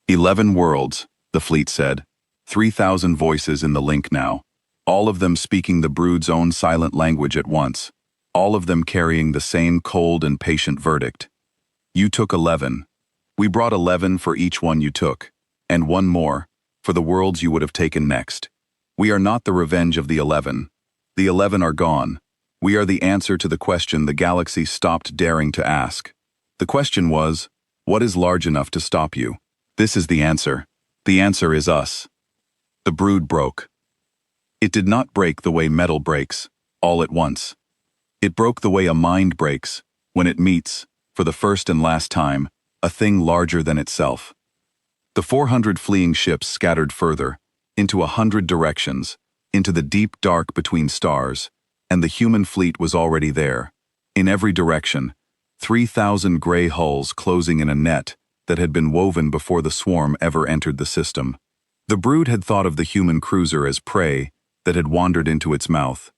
11 worlds, the fleet said. 3,000 voices in the link now, all of them speaking the brood's own silent language at once, all of them carrying the same cold and patient verdict. You took 11. We brought 11 for each one you took, and one more, for the worlds you would have taken next. We are not the revenge of the 11. The 11 are gone. We are the answer to the question the galaxy stopped daring to ask. The question was, what is large enough to stop you? This is the answer. The answer is us. The brood broke. It did not break the way metal breaks, all at once. It broke the way a mind breaks, when it meets, for the first and last time, a thing larger than itself. The 400 fleeing ships scattered further, into 100 directions, into the deep dark between stars, and the human fleet was already there. In every direction, 3,000 gray hulls closing in a net that had been woven before the swarm ever entered the system. The brood had thought of the human cruiser as prey that had wandered into its mouth.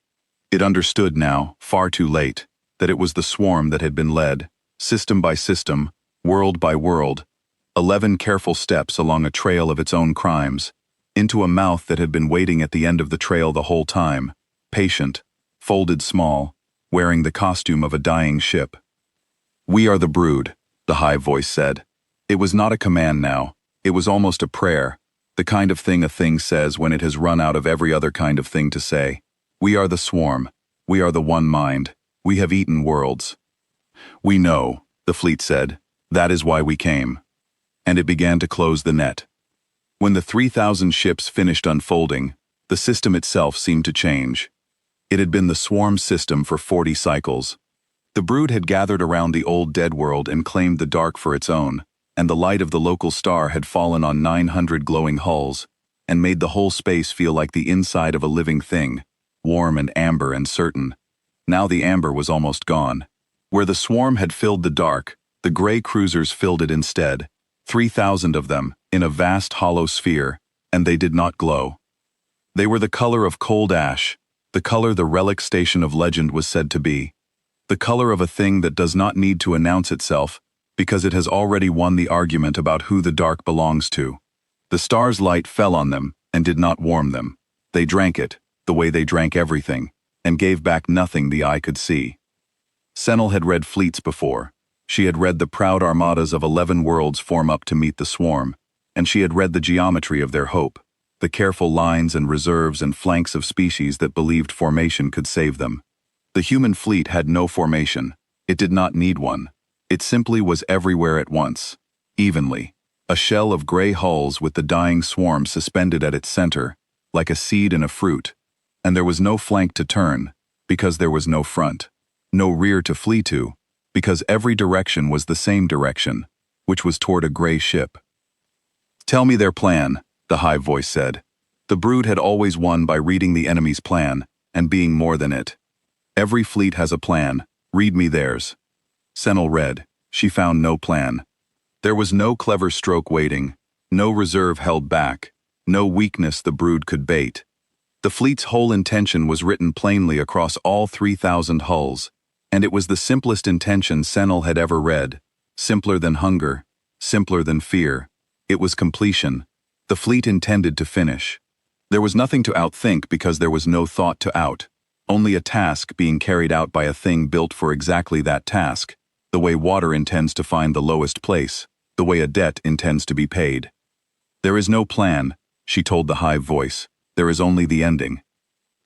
It understood now, far too late, that it was the swarm that had been led, system by system, world by world, 11 careful steps along a trail of its own crimes, into a mouth that had been waiting at the end of the trail the whole time, patient, folded small, wearing the costume of a dying ship. We are the brood, the Hive voice said. It was not a command now, it was almost a prayer, the kind of thing a thing says when it has run out of every other kind of thing to say. We are the swarm, we are the one mind, we have eaten worlds. We know, the fleet said, that is why we came. And it began to close the net. When the 3,000 ships finished unfolding, the system itself seemed to change. It had been the swarm system for 40 cycles. The brood had gathered around the old dead world and claimed the dark for its own, and the light of the local star had fallen on 900 glowing hulls, and made the whole space feel like the inside of a living thing, warm and amber and certain. Now the amber was almost gone. Where the swarm had filled the dark, the gray cruisers filled it instead, 3,000 of them, in a vast hollow sphere, and they did not glow. They were the color of cold ash, the color the relic station of legend was said to be, the color of a thing that does not need to announce itself, because it has already won the argument about who the dark belongs to. The star's light fell on them and did not warm them. They drank it, the way they drank everything, and gave back nothing the eye could see. Senel had read fleets before. She had read the proud armadas of 11 worlds form up to meet the swarm, and she had read the geometry of their hope, the careful lines and reserves and flanks of species that believed formation could save them. The human fleet had no formation. It did not need one. It simply was everywhere at once, evenly, a shell of gray hulls with the dying swarm suspended at its center, like a seed in a fruit, and there was no flank to turn, because there was no front, no rear to flee to, because every direction was the same direction, which was toward a gray ship. Tell me their plan, the Hive voice said. The brood had always won by reading the enemy's plan, and being more than it. Every fleet has a plan, read me theirs. Senel read. She found no plan. There was no clever stroke waiting, no reserve held back, no weakness the brood could bait. The fleet's whole intention was written plainly across all 3,000 hulls, and it was the simplest intention Senel had ever read, simpler than hunger, simpler than fear. It was completion. The fleet intended to finish. There was nothing to outthink because there was no thought to out, only a task being carried out by a thing built for exactly that task. The way water intends to find the lowest place, the way a debt intends to be paid. There is no plan, she told the Hive voice, there is only the ending.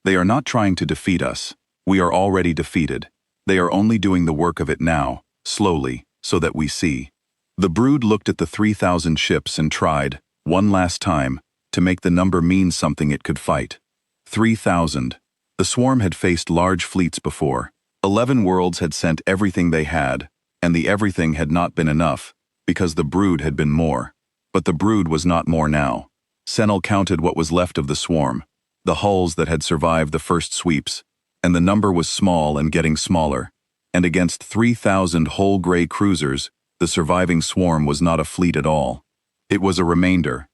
They are not trying to defeat us, we are already defeated. They are only doing the work of it now, slowly, so that we see. The brood looked at the 3,000 ships and tried, one last time, to make the number mean something it could fight. 3,000. The swarm had faced large fleets before. 11 worlds had sent everything they had, and the everything had not been enough, because the brood had been more. But the brood was not more now. Senel counted what was left of the swarm, the hulls that had survived the first sweeps, and the number was small and getting smaller. And against 3,000 whole gray cruisers, the surviving swarm was not a fleet at all. It was a remainder.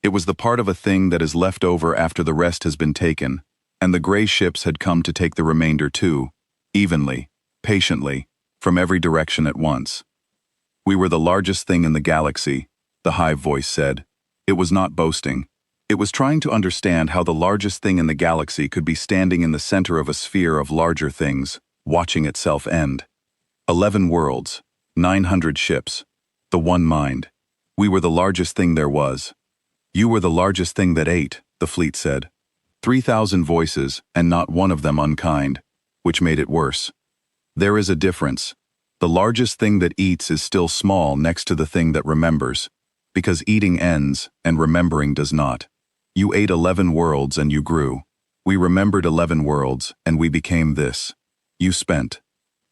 It was the part of a thing that is left over after the rest has been taken, and the gray ships had come to take the remainder too, evenly, patiently, from every direction at once. We were the largest thing in the galaxy, the Hive voice said. It was not boasting. It was trying to understand how the largest thing in the galaxy could be standing in the center of a sphere of larger things, watching itself end. 11 worlds, 900 ships, the one mind. We were the largest thing there was. You were the largest thing that ate, the fleet said. 3,000 voices, and not one of them unkind, which made it worse. There is a difference. The largest thing that eats is still small next to the thing that remembers, because eating ends and remembering does not. You ate 11 worlds and you grew. We remembered 11 worlds and we became this. You spent.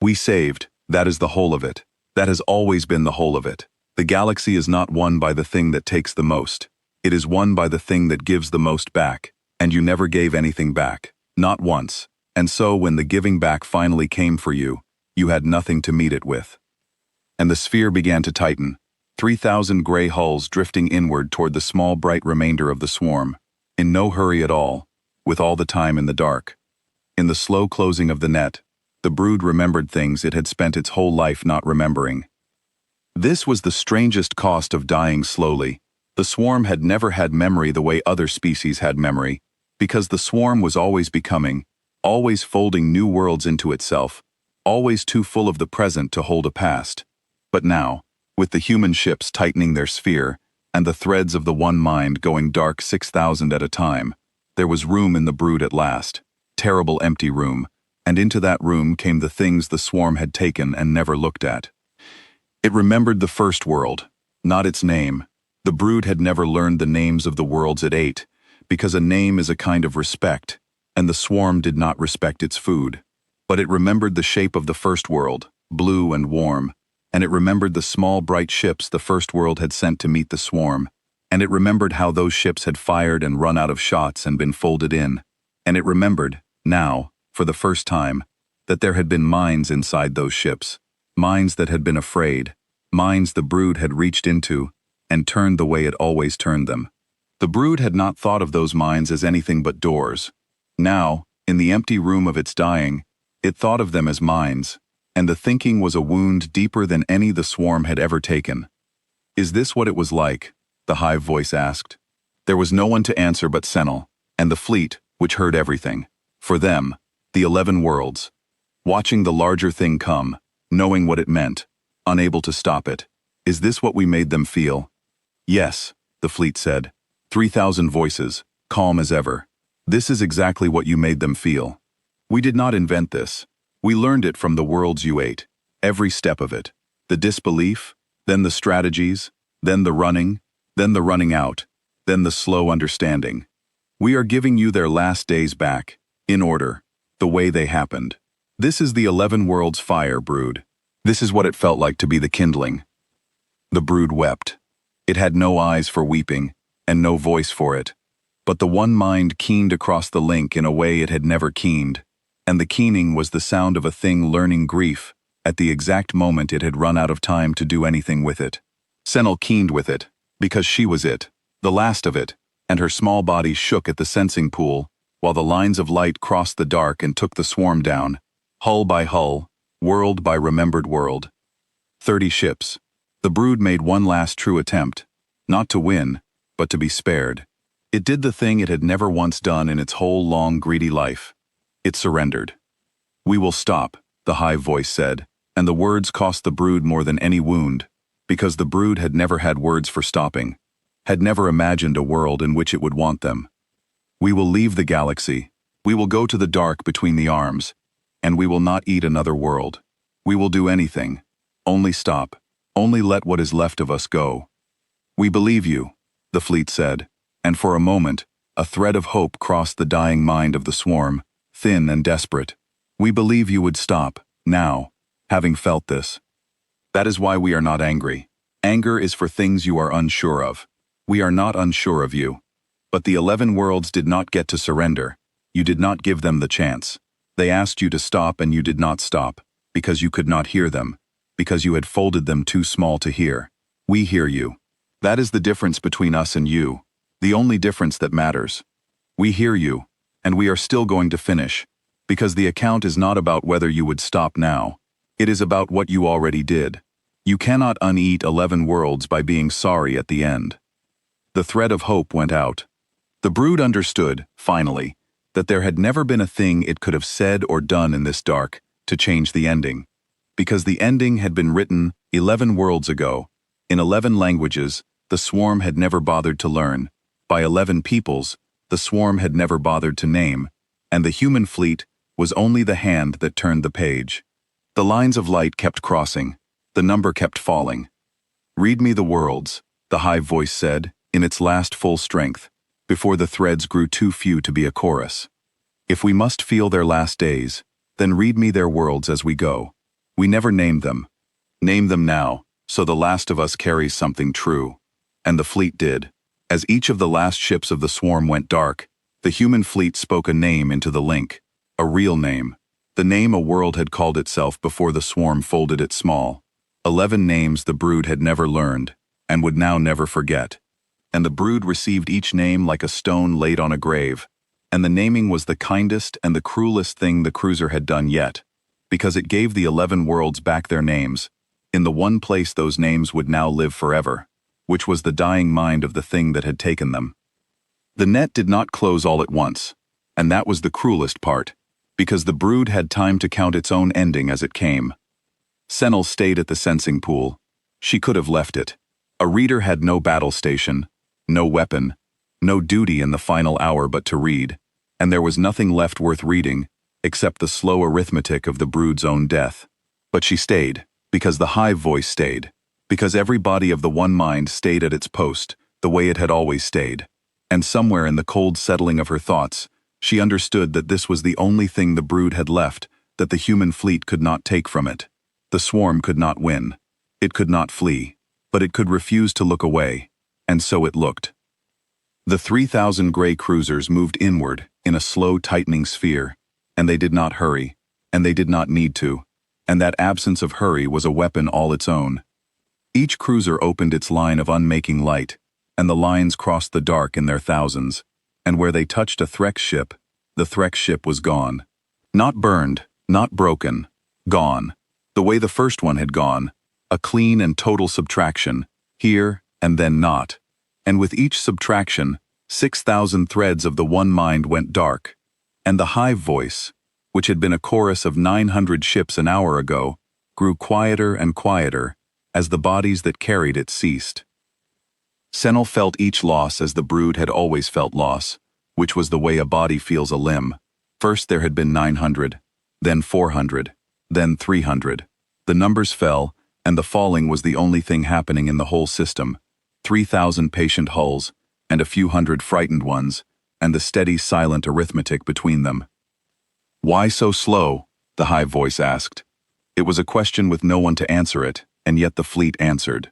We saved. That is the whole of it. That has always been the whole of it. The galaxy is not won by the thing that takes the most. It is won by the thing that gives the most back. And you never gave anything back. Not once. And so when the giving back finally came for you, you had nothing to meet it with. And the sphere began to tighten. 3,000 gray hulls drifting inward toward the small bright remainder of the swarm, in no hurry at all, with all the time in the dark. In the slow closing of the net, the brood remembered things it had spent its whole life not remembering. This was the strangest cost of dying slowly. The swarm had never had memory the way other species had memory, because the swarm was always becoming, always folding new worlds into itself, always too full of the present to hold a past. But now, with the human ships tightening their sphere, and the threads of the one mind going dark 6,000 at a time, there was room in the brood at last, terrible empty room, and into that room came the things the swarm had taken and never looked at. It remembered the first world, not its name. The brood had never learned the names of the worlds it ate, because a name is a kind of respect, and the swarm did not respect its food. But it remembered the shape of the first world, blue and warm, and it remembered the small bright ships the first world had sent to meet the swarm, and it remembered how those ships had fired and run out of shots and been folded in, and it remembered, now, for the first time, that there had been minds inside those ships, minds that had been afraid, minds the brood had reached into and turned the way it always turned them. The brood had not thought of those minds as anything but doors. Now, in the empty room of its dying, it thought of them as minds, and the thinking was a wound deeper than any the swarm had ever taken. Is this what it was like? The Hive voice asked. There was no one to answer but Senel, and the fleet, which heard everything. For them, the 11 worlds. Watching the larger thing come, knowing what it meant, unable to stop it. Is this what we made them feel? Yes, the fleet said. 3,000 voices, calm as ever. This is exactly what you made them feel. We did not invent this. We learned it from the worlds you ate, every step of it. The disbelief, then the strategies, then the running out, then the slow understanding. We are giving you their last days back, in order, the way they happened. This is the 11 worlds fire, brood. This is what it felt like to be the kindling. The brood wept. It had no eyes for weeping, and no voice for it. But the one mind keened across the link in a way it had never keened, and the keening was the sound of a thing learning grief at the exact moment it had run out of time to do anything with it. Senel keened with it, because she was it, the last of it, and her small body shook at the sensing pool, while the lines of light crossed the dark and took the swarm down, hull by hull, world by remembered world. 30 ships. The brood made one last true attempt, not to win, but to be spared. It did the thing it had never once done in its whole long, greedy life. It surrendered. We will stop, the Hive voice said, and the words cost the brood more than any wound, because the brood had never had words for stopping, had never imagined a world in which it would want them. We will leave the galaxy. We will go to the dark between the arms, and we will not eat another world. We will do anything. Only stop. Only let what is left of us go. We believe you, the fleet said, and for a moment, a thread of hope crossed the dying mind of the swarm, thin and desperate. We believe you would stop, now, having felt this. That is why we are not angry. Anger is for things you are unsure of. We are not unsure of you. But the 11 worlds did not get to surrender. You did not give them the chance. They asked you to stop and you did not stop, because you could not hear them, because you had folded them too small to hear. We hear you. That is the difference between us and you, the only difference that matters. We hear you, and we are still going to finish, because the account is not about whether you would stop now. It is about what you already did. You cannot uneat 11 worlds by being sorry at the end. The thread of hope went out. The brood understood, finally, that there had never been a thing it could have said or done in this dark to change the ending, because the ending had been written 11 worlds ago, in 11 languages the swarm had never bothered to learn, by 11 peoples the swarm had never bothered to name, and the human fleet was only the hand that turned the page. The lines of light kept crossing, the number kept falling. "Read me the worlds," the Hive voice said, in its last full strength, before the threads grew too few to be a chorus. "If we must feel their last days, then read me their worlds as we go. We never named them. Name them now, so the last of us carries something true." And the fleet did. As each of the last ships of the swarm went dark, the human fleet spoke a name into the link, a real name, the name a world had called itself before the swarm folded it small. 11 names the brood had never learned, and would now never forget. And the brood received each name like a stone laid on a grave, and the naming was the kindest and the cruelest thing the cruiser had done yet, because it gave the 11 worlds back their names, in the one place those names would now live forever, which was the dying mind of the thing that had taken them. The net did not close all at once, and that was the cruelest part, because the brood had time to count its own ending as it came. Senel stayed at the sensing pool. She could have left it. A reader had no battle station, no weapon, no duty in the final hour but to read, and there was nothing left worth reading except the slow arithmetic of the brood's own death. But she stayed, because the Hive voice stayed, because every body of the one mind stayed at its post, the way it had always stayed. And somewhere in the cold settling of her thoughts, she understood that this was the only thing the brood had left that the human fleet could not take from it. The swarm could not win. It could not flee, but it could refuse to look away, and so it looked. The 3,000 gray cruisers moved inward in a slow tightening sphere, and they did not hurry, and they did not need to, and that absence of hurry was a weapon all its own. Each cruiser opened its line of unmaking light, and the lines crossed the dark in their thousands, and where they touched a Threx ship, the Threx ship was gone. Not burned, not broken, gone. The way the first one had gone, a clean and total subtraction, here and then not. And with each subtraction, 6,000 threads of the one mind went dark, and the Hive voice, which had been a chorus of 900 ships an hour ago, grew quieter and quieter as the bodies that carried it ceased. Senel felt each loss as the brood had always felt loss, which was the way a body feels a limb. First there had been 900, then 400, then 300. The numbers fell, and the falling was the only thing happening in the whole system. 3,000 patient hulls, and a few hundred frightened ones, and the steady, silent arithmetic between them. "Why so slow?" the Hive voice asked. It was a question with no one to answer it, and yet the fleet answered.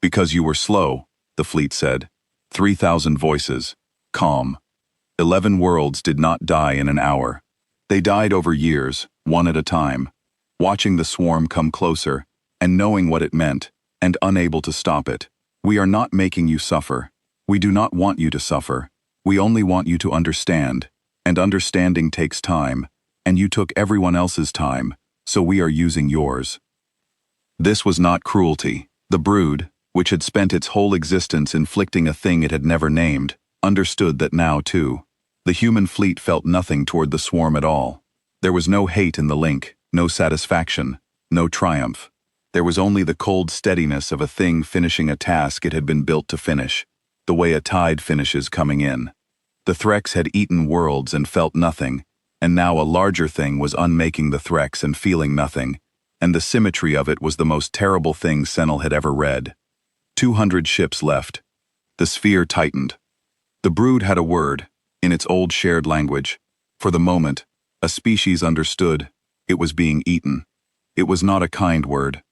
"Because you were slow," the fleet said. 3,000 voices, calm. 11 worlds did not die in an hour. They died over years, one at a time, watching the swarm come closer, and knowing what it meant, and unable to stop it. "We are not making you suffer. We do not want you to suffer. We only want you to understand, and understanding takes time, and you took everyone else's time, so we are using yours." This was not cruelty. The brood, which had spent its whole existence inflicting a thing it had never named, understood that now, too, the human fleet felt nothing toward the swarm at all. There was no hate in the link, no satisfaction, no triumph. There was only the cold steadiness of a thing finishing a task it had been built to finish, the way a tide finishes coming in. The Threx had eaten worlds and felt nothing, and now a larger thing was unmaking the Threx and feeling nothing, and the symmetry of it was the most terrible thing Senel had ever read. 200 ships left. The sphere tightened. The brood had a word, in its old shared language. For the moment, a species understood. It was being eaten. It was not a kind word.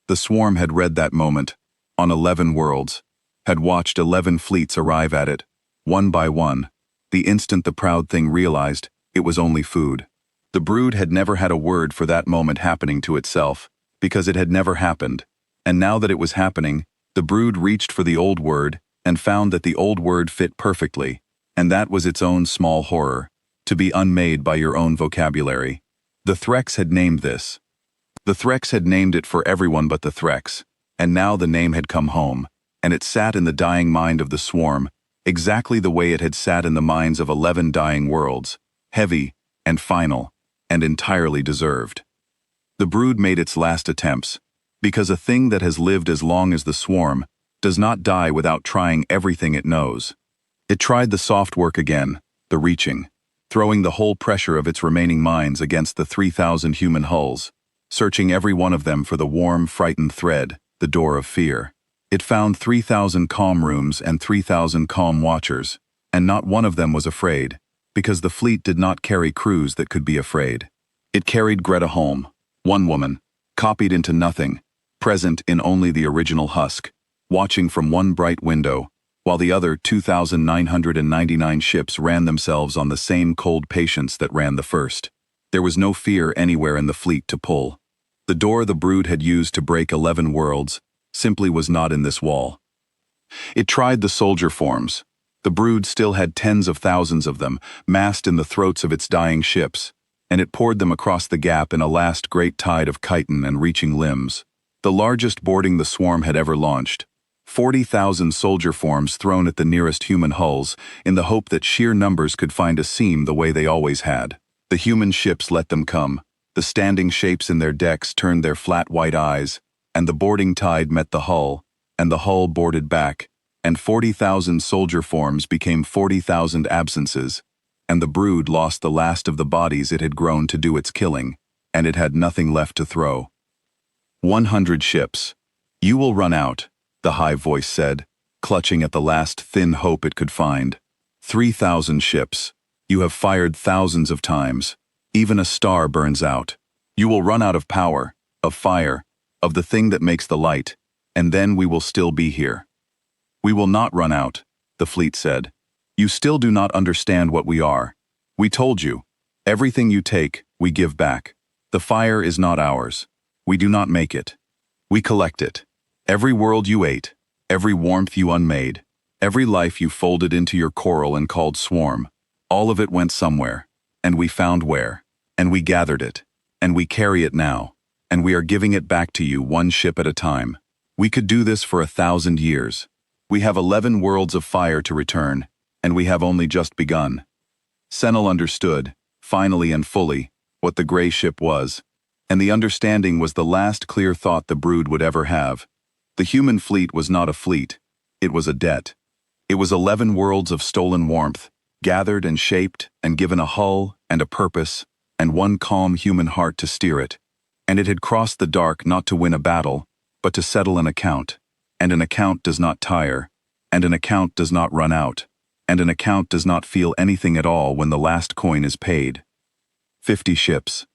The swarm had read that moment, on 11 worlds, had watched 11 fleets arrive at it, one by one, the instant the proud thing realized it was only food. The brood had never had a word for that moment happening to itself, because it had never happened, and now that it was happening, the brood reached for the old word and found that the old word fit perfectly, and that was its own small horror, to be unmade by your own vocabulary. The Threx had named this. The Threx had named it for everyone but the Threx, and now the name had come home, and it sat in the dying mind of the swarm, exactly the way it had sat in the minds of 11 dying worlds, heavy and final, and entirely deserved. The brood made its last attempts, because a thing that has lived as long as the swarm does not die without trying everything it knows. It tried the soft work again, the reaching, throwing the whole pressure of its remaining minds against the 3,000 human hulls, searching every one of them for the warm, frightened thread, the door of fear. It found 3,000 calm rooms and 3,000 calm watchers, and not one of them was afraid, because the fleet did not carry crews that could be afraid. It carried Greta Holm, one woman, copied into nothing, present in only the original husk, watching from one bright window, while the other 2,999 ships ran themselves on the same cold patience that ran the first. There was no fear anywhere in the fleet to pull. The door the brood had used to break 11 worlds simply was not in this wall. It tried the soldier forms. The brood still had tens of thousands of them, massed in the throats of its dying ships, and it poured them across the gap in a last great tide of chitin and reaching limbs. The largest boarding the swarm had ever launched. 40,000 soldier forms thrown at the nearest human hulls in the hope that sheer numbers could find a seam the way they always had. The human ships let them come. The standing shapes in their decks turned their flat white eyes, and the boarding tide met the hull, and the hull boarded back, and 40,000 soldier forms became 40,000 absences, and the brood lost the last of the bodies it had grown to do its killing, and it had nothing left to throw. 100 ships. You will run out, the Hive voice said, clutching at the last thin hope it could find. 3,000 ships. You have fired thousands of times. Even a star burns out. You will run out of power, of fire, of the thing that makes the light, and then we will still be here. We will not run out, the fleet said. You still do not understand what we are. We told you. Everything you take, we give back. The fire is not ours. We do not make it. We collect it. Every world you ate, every warmth you unmade, every life you folded into your coral and called swarm, all of it went somewhere, and we found where, and we gathered it, and we carry it now, and we are giving it back to you one ship at a time. We could do this for 1,000 years. We have 11 worlds of fire to return, and we have only just begun. Senel understood, finally and fully, what the gray ship was, and the understanding was the last clear thought the brood would ever have. The human fleet was not a fleet, it was a debt. It was 11 worlds of stolen warmth, gathered and shaped and given a hull and a purpose, and one calm human heart to steer it. And it had crossed the dark not to win a battle, but to settle an account. And an account does not tire, and an account does not run out, and an account does not feel anything at all when the last coin is paid. 50 ships.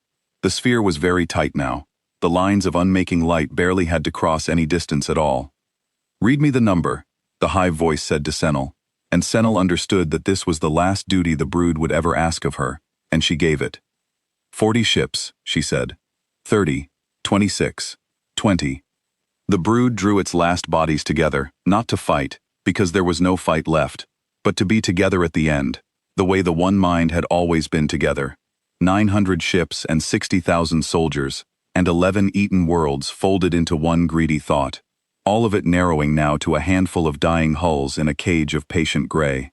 The sphere was very tight now. The lines of unmaking light barely had to cross any distance at all. Read me the number, the Hive voice said to Senel, and Senel understood that this was the last duty the brood would ever ask of her, and she gave it. 40 ships, she said. 30, 26, 20. The brood drew its last bodies together, not to fight, because there was no fight left, but to be together at the end, the way the one mind had always been together. 900 ships and 60,000 soldiers, and 11 eaten worlds folded into one greedy thought, all of it narrowing now to a handful of dying hulls in a cage of patient gray.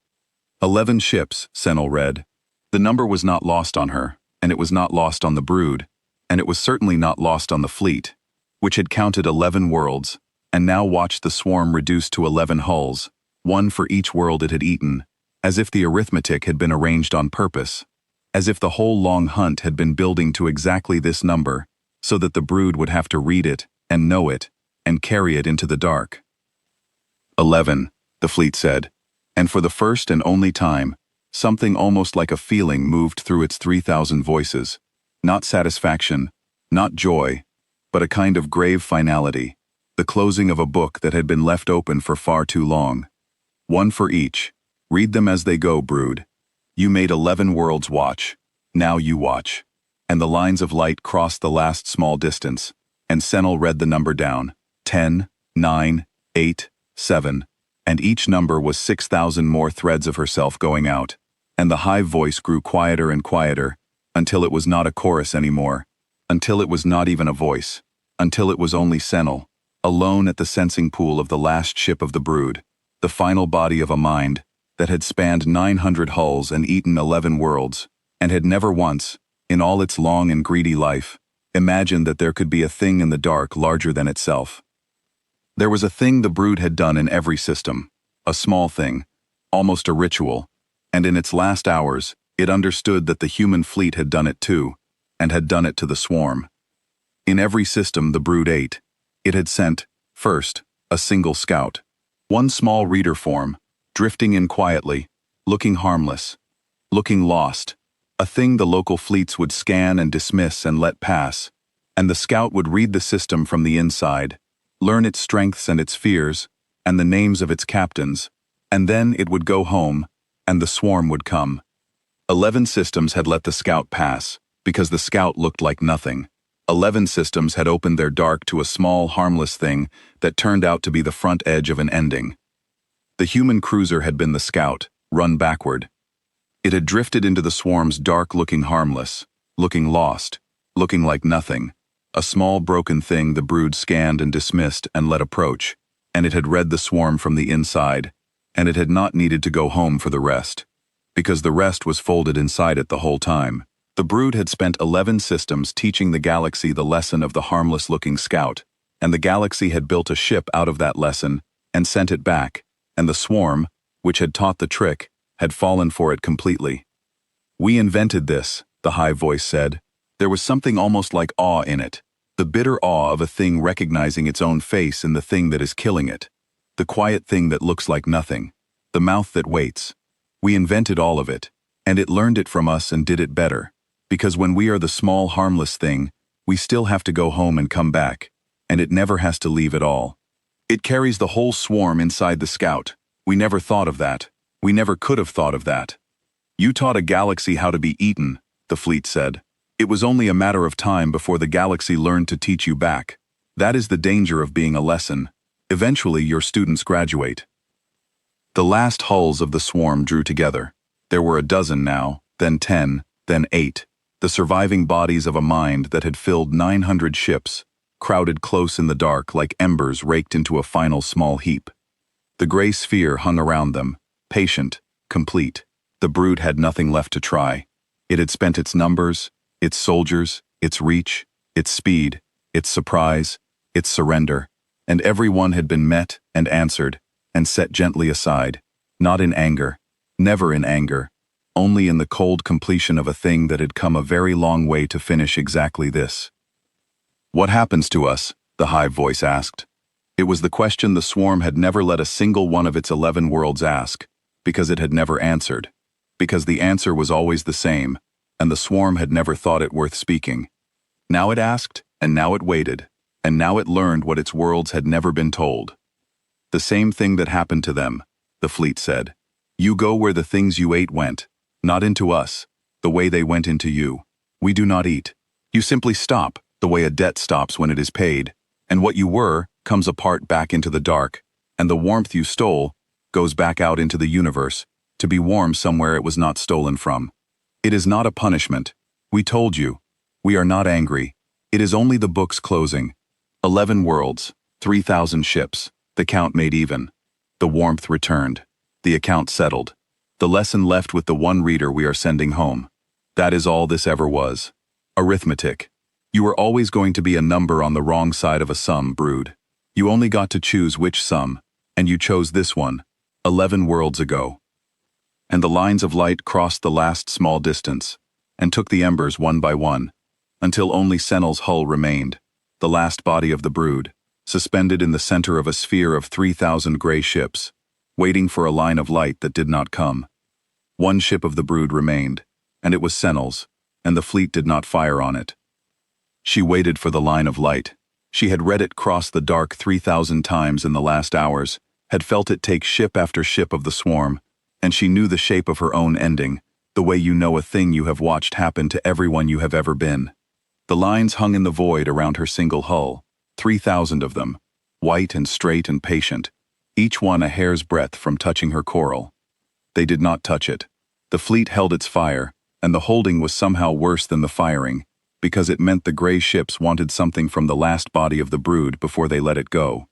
11 ships, Senel read. The number was not lost on her, and it was not lost on the brood, and it was certainly not lost on the fleet, which had counted 11 worlds, and now watched the swarm reduced to 11 hulls, one for each world it had eaten, as if the arithmetic had been arranged on purpose, as if the whole long hunt had been building to exactly this number, so that the brood would have to read it, and know it, and carry it into the dark. 11, the fleet said, and for the first and only time, something almost like a feeling moved through its 3,000 voices. Not satisfaction, not joy, but a kind of grave finality, the closing of a book that had been left open for far too long. One for each. Read them as they go, Brood. You made 11 worlds watch. Now you watch. And the lines of light crossed the last small distance, and Senel read the number down. 10, 9, 8, 7, and each number was 6,000 more threads of herself going out, and the Hive voice grew quieter and quieter, until it was not a chorus anymore, until it was not even a voice, until it was only Senel, alone at the sensing pool of the last ship of the Brood, the final body of a mind that had spanned 900 hulls and eaten 11 worlds, and had never once, in all its long and greedy life, imagined that there could be a thing in the dark larger than itself. There was a thing the Brood had done in every system, a small thing, almost a ritual, and in its last hours, it understood that the human fleet had done it too, and had done it to the swarm. In every system the Brood ate, it had sent, first, a single scout, one small reader form, drifting in quietly, looking harmless, looking lost, a thing the local fleets would scan and dismiss and let pass, and the scout would read the system from the inside, learn its strengths and its fears, and the names of its captains, and then it would go home, and the swarm would come. 11 systems had let the scout pass, because the scout looked like nothing. 11 systems had opened their dark to a small, harmless thing that turned out to be the front edge of an ending. The human cruiser had been the scout, run backward. It had drifted into the swarm's dark looking harmless, looking lost, looking like nothing, a small broken thing the Brood scanned and dismissed and let approach, and it had read the swarm from the inside, and it had not needed to go home for the rest, because the rest was folded inside it the whole time. The Brood had spent 11 systems teaching the galaxy the lesson of the harmless-looking scout, and the galaxy had built a ship out of that lesson and sent it back, and the swarm, which had taught the trick, had fallen for it completely. "We invented this," the Hive voice said. There was something almost like awe in it, the bitter awe of a thing recognizing its own face in the thing that is killing it, the quiet thing that looks like nothing, the mouth that waits. We invented all of it, and it learned it from us and did it better, because when we are the small harmless thing, we still have to go home and come back, and it never has to leave at all. It carries the whole swarm inside the scout. We never thought of that. We never could have thought of that. You taught a galaxy how to be eaten, the fleet said. It was only a matter of time before the galaxy learned to teach you back. That is the danger of being a lesson. Eventually your students graduate. The last hulls of the swarm drew together. There were a dozen now, then 10, then 8. The surviving bodies of a mind that had filled 900 ships, crowded close in the dark like embers raked into a final small heap. The gray sphere hung around them, patient, complete. The Brood had nothing left to try. It had spent its numbers, its soldiers, its reach, its speed, its surprise, its surrender, and every one had been met and answered and set gently aside, not in anger, never in anger, only in the cold completion of a thing that had come a very long way to finish exactly this. "What happens to us?" the Hive voice asked. It was the question the swarm had never let a single one of its 11 worlds ask, because it had never answered, because the answer was always the same, and the swarm had never thought it worth speaking. Now it asked, and now it waited, and now it learned what its worlds had never been told. "The same thing that happened to them," the fleet said. "You go where the things you ate went, not into us, the way they went into you. We do not eat. You simply stop, the way a debt stops when it is paid, and what you were comes apart back into the dark, and the warmth you stole goes back out into the universe, to be warm somewhere it was not stolen from. It is not a punishment. We told you. We are not angry. It is only the book's closing. 11 worlds, 3,000 ships, the count made even. The warmth returned. The account settled. The lesson left with the one reader we are sending home. That is all this ever was. Arithmetic. You were always going to be a number on the wrong side of a sum, Brood. You only got to choose which sum, and you chose this one, 11 worlds ago." And the lines of light crossed the last small distance, and took the embers one by one, until only Senel's hull remained, the last body of the Brood, suspended in the center of a sphere of 3,000 gray ships, waiting for a line of light that did not come. One ship of the Brood remained, and it was Senel's, and the fleet did not fire on it. She waited for the line of light, She had read it cross the dark 3,000 times in the last hours, had felt it take ship after ship of the swarm, and she knew the shape of her own ending, the way you know a thing you have watched happen to everyone you have ever been. The lines hung in the void around her single hull, 3,000 of them, white and straight and patient, each one a hair's breadth from touching her coral. They did not touch it. The fleet held its fire, and the holding was somehow worse than the firing, because it meant the gray ships wanted something from the last body of the brood before they let it go.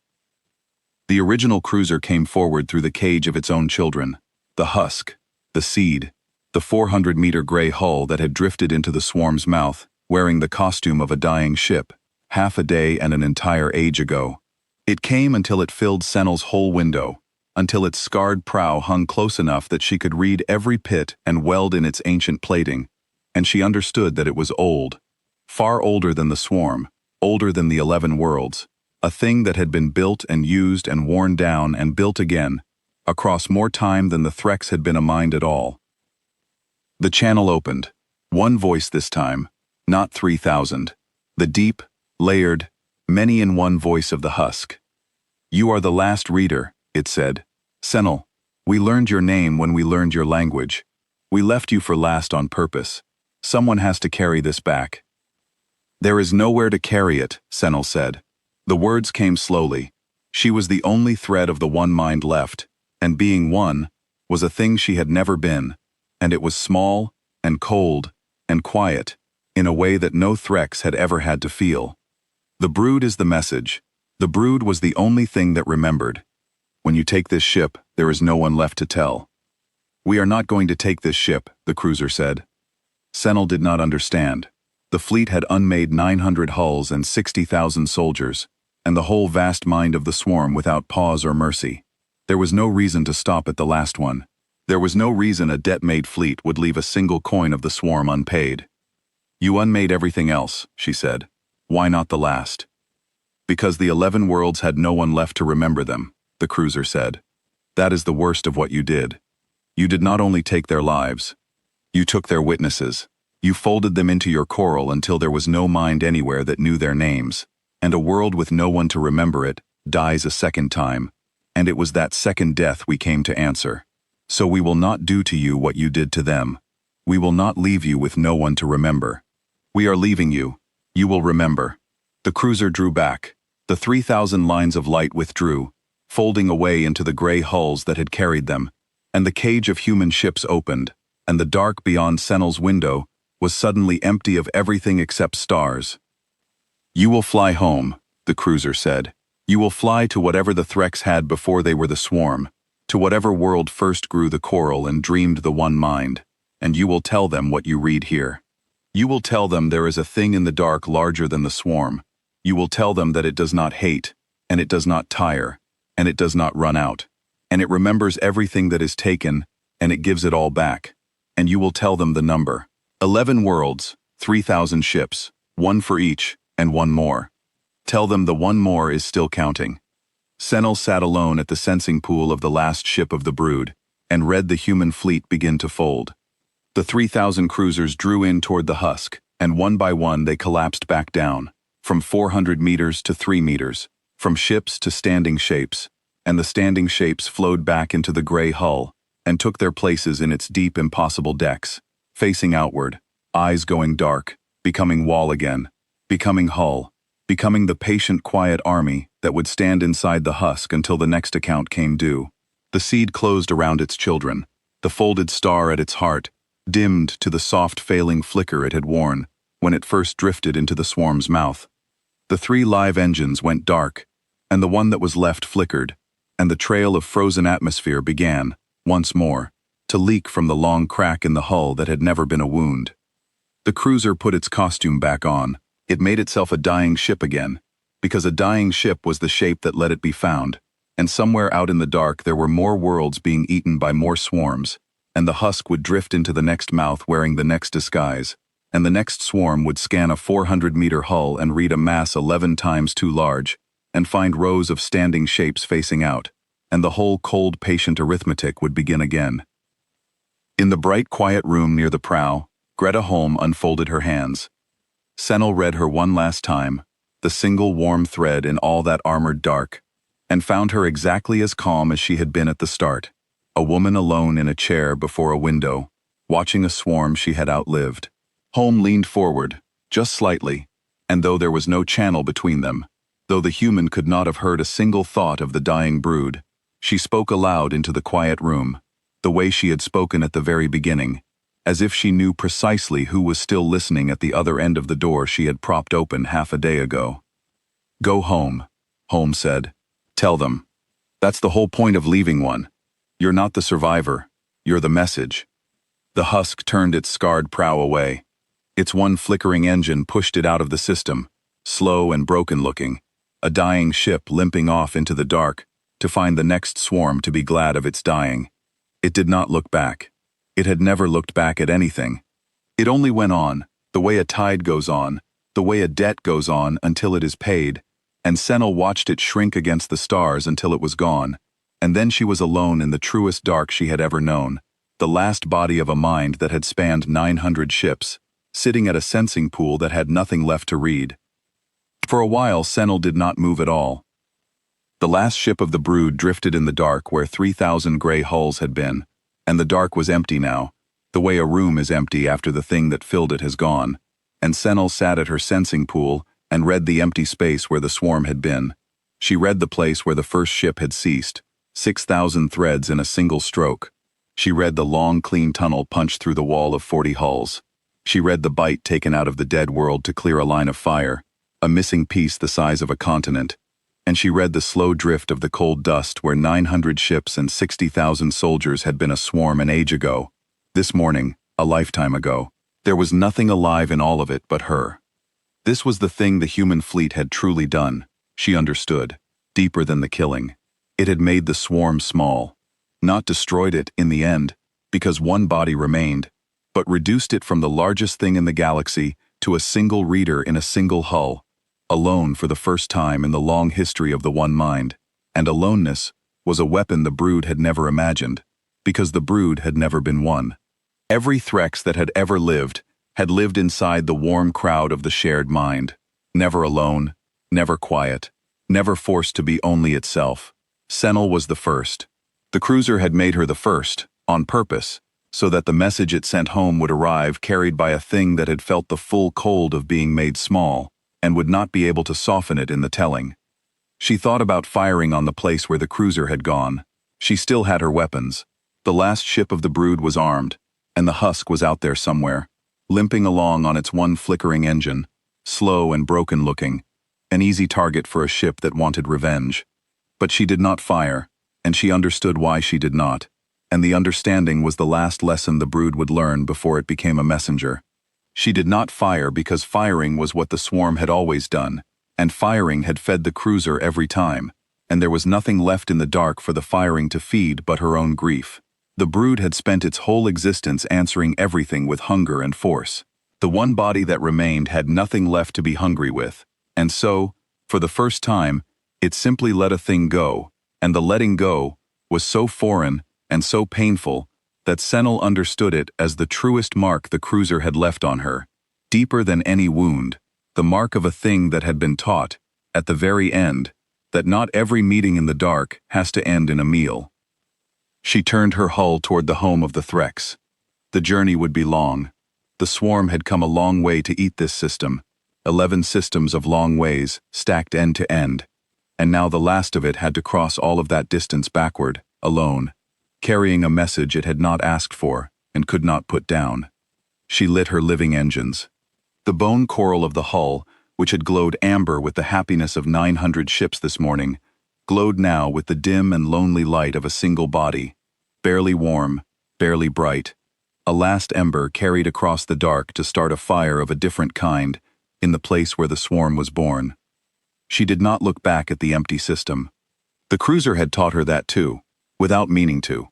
The original cruiser came forward through the cage of its own children, the husk, the seed, the 400-meter gray hull that had drifted into the swarm's mouth, wearing the costume of a dying ship, half a day and an entire age ago. It came until it filled Senel's whole window, until its scarred prow hung close enough that she could read every pit and weld in its ancient plating, and she understood that it was old, far older than the swarm, older than the 11 worlds, a thing that had been built and used and worn down and built again, across more time than the Threx had been a mind at all. The channel opened. One voice this time, not 3,000. The deep, layered, many-in-one voice of the husk. "You are the last reader," it said. "Senel, we learned your name when we learned your language. We left you for last on purpose. Someone has to carry this back." "There is nowhere to carry it," Senel said. The words came slowly. She was the only thread of the one mind left, and being one was a thing she had never been, and it was small and cold and quiet, in a way that no Threx had ever had to feel. The brood is the message. The brood was the only thing that remembered. When you take this ship, there is no one left to tell. "We are not going to take this ship," the cruiser said. Senel did not understand. The fleet had unmade 900 hulls and 60,000 soldiers, and the whole vast mind of the swarm without pause or mercy. There was no reason to stop at the last one. There was no reason a debt-made fleet would leave a single coin of the swarm unpaid. "You unmade everything else," she said. "Why not the last?" "Because the 11 worlds had no one left to remember them," the cruiser said. "That is the worst of what you did. You did not only take their lives. You took their witnesses. You folded them into your coral until there was no mind anywhere that knew their names, and a world with no one to remember it dies a second time, and it was that second death we came to answer. So we will not do to you what you did to them. We will not leave you with no one to remember. We are leaving you. You will remember." The cruiser drew back. The 3,000 lines of light withdrew, folding away into the gray hulls that had carried them, and the cage of human ships opened, and the dark beyond Senel's window was suddenly empty of everything except stars. "You will fly home," the cruiser said. "You will fly to whatever the Threx had before they were the swarm, to whatever world first grew the coral and dreamed the one mind, and you will tell them what you read here. You will tell them there is a thing in the dark larger than the swarm. You will tell them that it does not hate, and it does not tire, and it does not run out, and it remembers everything that is taken, and it gives it all back. And you will tell them the number. 11 worlds, 3,000 ships, one for each, and one more. Tell them the one more is still counting." Senel sat alone at the sensing pool of the last ship of the brood, and read the human fleet begin to fold. The 3,000 cruisers drew in toward the husk, and one by one they collapsed back down, from 400 meters to 3 meters, from ships to standing shapes, and the standing shapes flowed back into the gray hull, and took their places in its deep, impossible decks, facing outward, eyes going dark, becoming wall again, becoming hull, becoming the patient, quiet army that would stand inside the husk until the next account came due. The seed closed around its children, the folded star at its heart, dimmed to the soft failing flicker it had worn when it first drifted into the swarm's mouth. The 3 live engines went dark, and the one that was left flickered, and the trail of frozen atmosphere began, once more, to leak from the long crack in the hull that had never been a wound. The cruiser put its costume back on. It made itself a dying ship again, because a dying ship was the shape that let it be found, and somewhere out in the dark there were more worlds being eaten by more swarms, and the husk would drift into the next mouth wearing the next disguise, and the next swarm would scan a 400-meter hull and read a mass 11 times too large, and find rows of standing shapes facing out, and the whole cold patient arithmetic would begin again. In the bright quiet room near the prow, Greta Holm unfolded her hands. Senel read her one last time, the single warm thread in all that armored dark, and found her exactly as calm as she had been at the start, a woman alone in a chair before a window, watching a swarm she had outlived. Holm leaned forward, just slightly, and though there was no channel between them, though the human could not have heard a single thought of the dying brood, she spoke aloud into the quiet room, the way she had spoken at the very beginning, as if she knew precisely who was still listening at the other end of the door she had propped open half a day ago. "Go home," Holmes said. "Tell them. That's the whole point of leaving one. You're not the survivor, you're the message." The husk turned its scarred prow away. Its one flickering engine pushed it out of the system, slow and broken-looking, a dying ship limping off into the dark to find the next swarm to be glad of its dying. It did not look back. It had never looked back at anything. It only went on, the way a tide goes on, the way a debt goes on until it is paid, and Senel watched it shrink against the stars until it was gone, and then she was alone in the truest dark she had ever known, the last body of a mind that had spanned 900 ships, sitting at a sensing pool that had nothing left to read. For a while, Senel did not move at all. The last ship of the brood drifted in the dark where 3,000 gray hulls had been, and the dark was empty now, the way a room is empty after the thing that filled it has gone, and Senel sat at her sensing pool and read the empty space where the swarm had been. She read the place where the first ship had ceased, 6,000 threads in a single stroke. She read the long, clean tunnel punched through the wall of 40 hulls. She read the bite taken out of the dead world to clear a line of fire, a missing piece the size of a continent, and she read the slow drift of the cold dust where 900 ships and 60,000 soldiers had been a swarm an age ago. This morning, a lifetime ago, there was nothing alive in all of it but her. This was the thing the human fleet had truly done, she understood, deeper than the killing. It had made the swarm small, not destroyed it in the end, because one body remained, but reduced it from the largest thing in the galaxy to a single reader in a single hull, alone for the first time in the long history of the one mind, and aloneness was a weapon the brood had never imagined, because the brood had never been one. Every Threx that had ever lived had lived inside the warm crowd of the shared mind, never alone, never quiet, never forced to be only itself. Senel was the first. The cruiser had made her the first, on purpose, so that the message it sent home would arrive carried by a thing that had felt the full cold of being made small, and would not be able to soften it in the telling. She thought about firing on the place where the cruiser had gone. She still had her weapons. The last ship of the brood was armed, and the husk was out there somewhere, limping along on its one flickering engine, slow and broken-looking, an easy target for a ship that wanted revenge. But she did not fire, and she understood why she did not, and the understanding was the last lesson the brood would learn before it became a messenger. She did not fire because firing was what the swarm had always done, and firing had fed the cruiser every time, and there was nothing left in the dark for the firing to feed but her own grief. The brood had spent its whole existence answering everything with hunger and force. The one body that remained had nothing left to be hungry with, and so, for the first time, it simply let a thing go, and the letting go was so foreign and so painful that Senel understood it as the truest mark the cruiser had left on her, deeper than any wound, the mark of a thing that had been taught, at the very end, that not every meeting in the dark has to end in a meal. She turned her hull toward the home of the Threx. The journey would be long. The swarm had come a long way to eat this system, 11 systems of long ways, stacked end to end, and now the last of it had to cross all of that distance backward, alone, carrying a message it had not asked for and could not put down. She lit her living engines. The bone coral of the hull, which had glowed amber with the happiness of 900 ships this morning, glowed now with the dim and lonely light of a single body, barely warm, barely bright, a last ember carried across the dark to start a fire of a different kind in the place where the swarm was born. She did not look back at the empty system. The cruiser had taught her that too, without meaning to.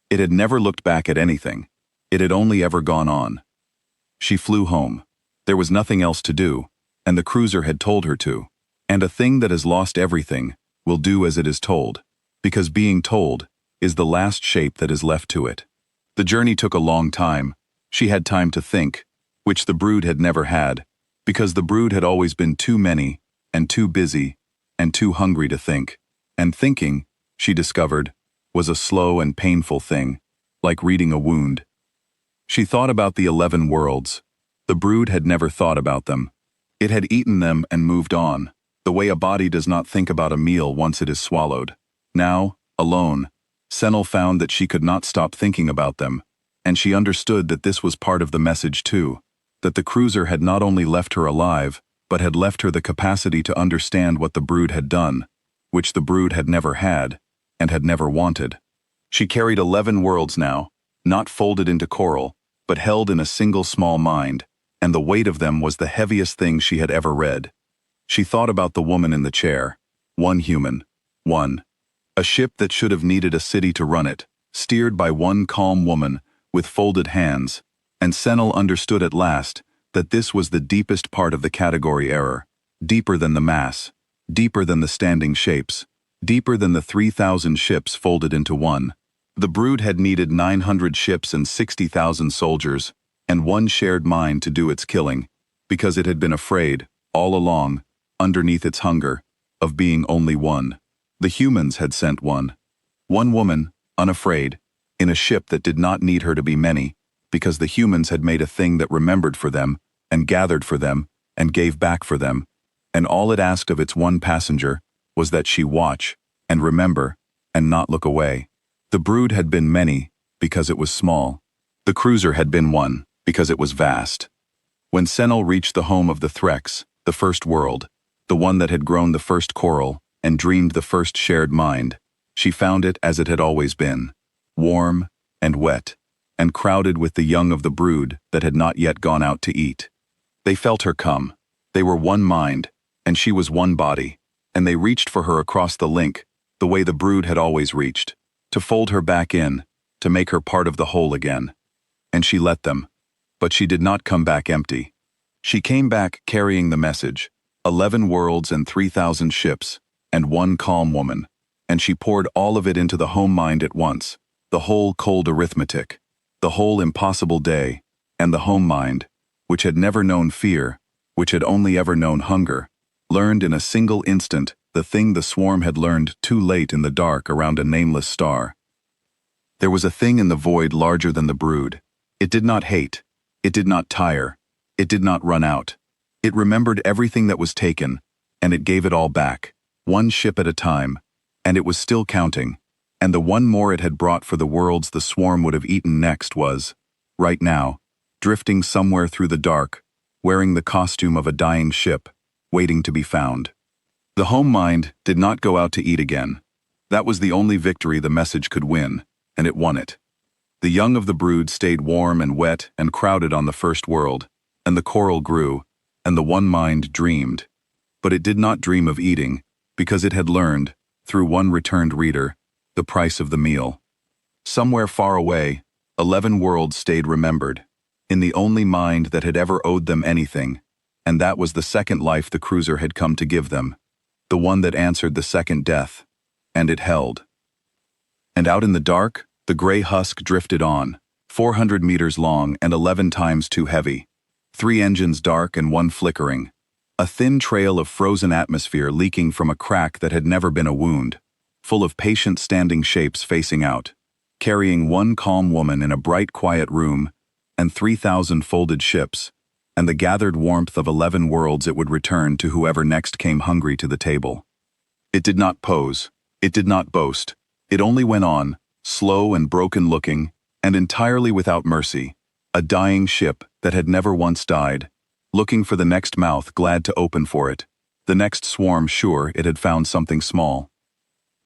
It had never looked back at anything. It had only ever gone on. She flew home. There was nothing else to do, and the cruiser had told her to. And a thing that has lost everything will do as it is told, because being told is the last shape that is left to it. The journey took a long time. She had time to think, which the brood had never had, because the brood had always been too many and too busy, and too hungry to think. And thinking, she discovered, was a slow and painful thing, like reading a wound. She thought about the 11 worlds. The brood had never thought about them. It had eaten them and moved on, the way a body does not think about a meal once it is swallowed. Now, alone, Senel found that she could not stop thinking about them, and she understood that this was part of the message too, that the cruiser had not only left her alive, but had left her the capacity to understand what the brood had done, which the brood had never had, and had never wanted. She carried 11 worlds now, not folded into coral, but held in a single small mind, and the weight of them was the heaviest thing she had ever read. She thought about the woman in the chair. One human. One. A ship that should have needed a city to run it, steered by one calm woman, with folded hands, and Senel understood at last that this was the deepest part of the category error, deeper than the mass, deeper than the standing shapes, deeper than the 3,000 ships folded into one. The brood had needed 900 ships and 60,000 soldiers, and one shared mind to do its killing, because it had been afraid, all along, underneath its hunger, of being only one. The humans had sent one. One woman, unafraid, in a ship that did not need her to be many, because the humans had made a thing that remembered for them, and gathered for them, and gave back for them, and all it asked of its one passenger was that she watch, and remember, and not look away. The brood had been many, because it was small. The cruiser had been one, because it was vast. When Senel reached the home of the Threx, the first world, the one that had grown the first coral, and dreamed the first shared mind, she found it as it had always been, warm and wet, and crowded with the young of the brood that had not yet gone out to eat. They felt her come. They were one mind, and she was one body, and they reached for her across the link, the way the brood had always reached, to fold her back in, to make her part of the whole again. And she let them. But she did not come back empty. She came back carrying the message, 11 worlds and 3,000 ships, and one calm woman, and she poured all of it into the home mind at once, the whole cold arithmetic, the whole impossible day, and the home mind, which had never known fear, which had only ever known hunger, learned in a single instant the thing the swarm had learned too late in the dark around a nameless star. There was a thing in the void larger than the brood. It did not hate. It did not tire. It did not run out. It remembered everything that was taken, and it gave it all back, one ship at a time, and it was still counting, and the one more it had brought for the worlds the swarm would have eaten next was, right now, drifting somewhere through the dark, wearing the costume of a dying ship, waiting to be found. The home mind did not go out to eat again. That was the only victory the message could win, and it won it. The young of the brood stayed warm and wet and crowded on the first world, and the coral grew, and the one mind dreamed. But it did not dream of eating, because it had learned, through one returned reader, the price of the meal. Somewhere far away, 11 worlds stayed remembered, in the only mind that had ever owed them anything, and that was the second life the cruiser had come to give them, the one that answered the second death, and it held. And out in the dark, the gray husk drifted on, 400 meters long and 11 times too heavy, 3 engines dark and 1 flickering, a thin trail of frozen atmosphere leaking from a crack that had never been a wound, full of patient standing shapes facing out, carrying one calm woman in a bright quiet room, and 3,000 folded ships, and the gathered warmth of 11 worlds it would return to whoever next came hungry to the table. It did not pose, it did not boast, it only went on, slow and broken-looking, and entirely without mercy, a dying ship that had never once died, looking for the next mouth glad to open for it, the next swarm sure it had found something small.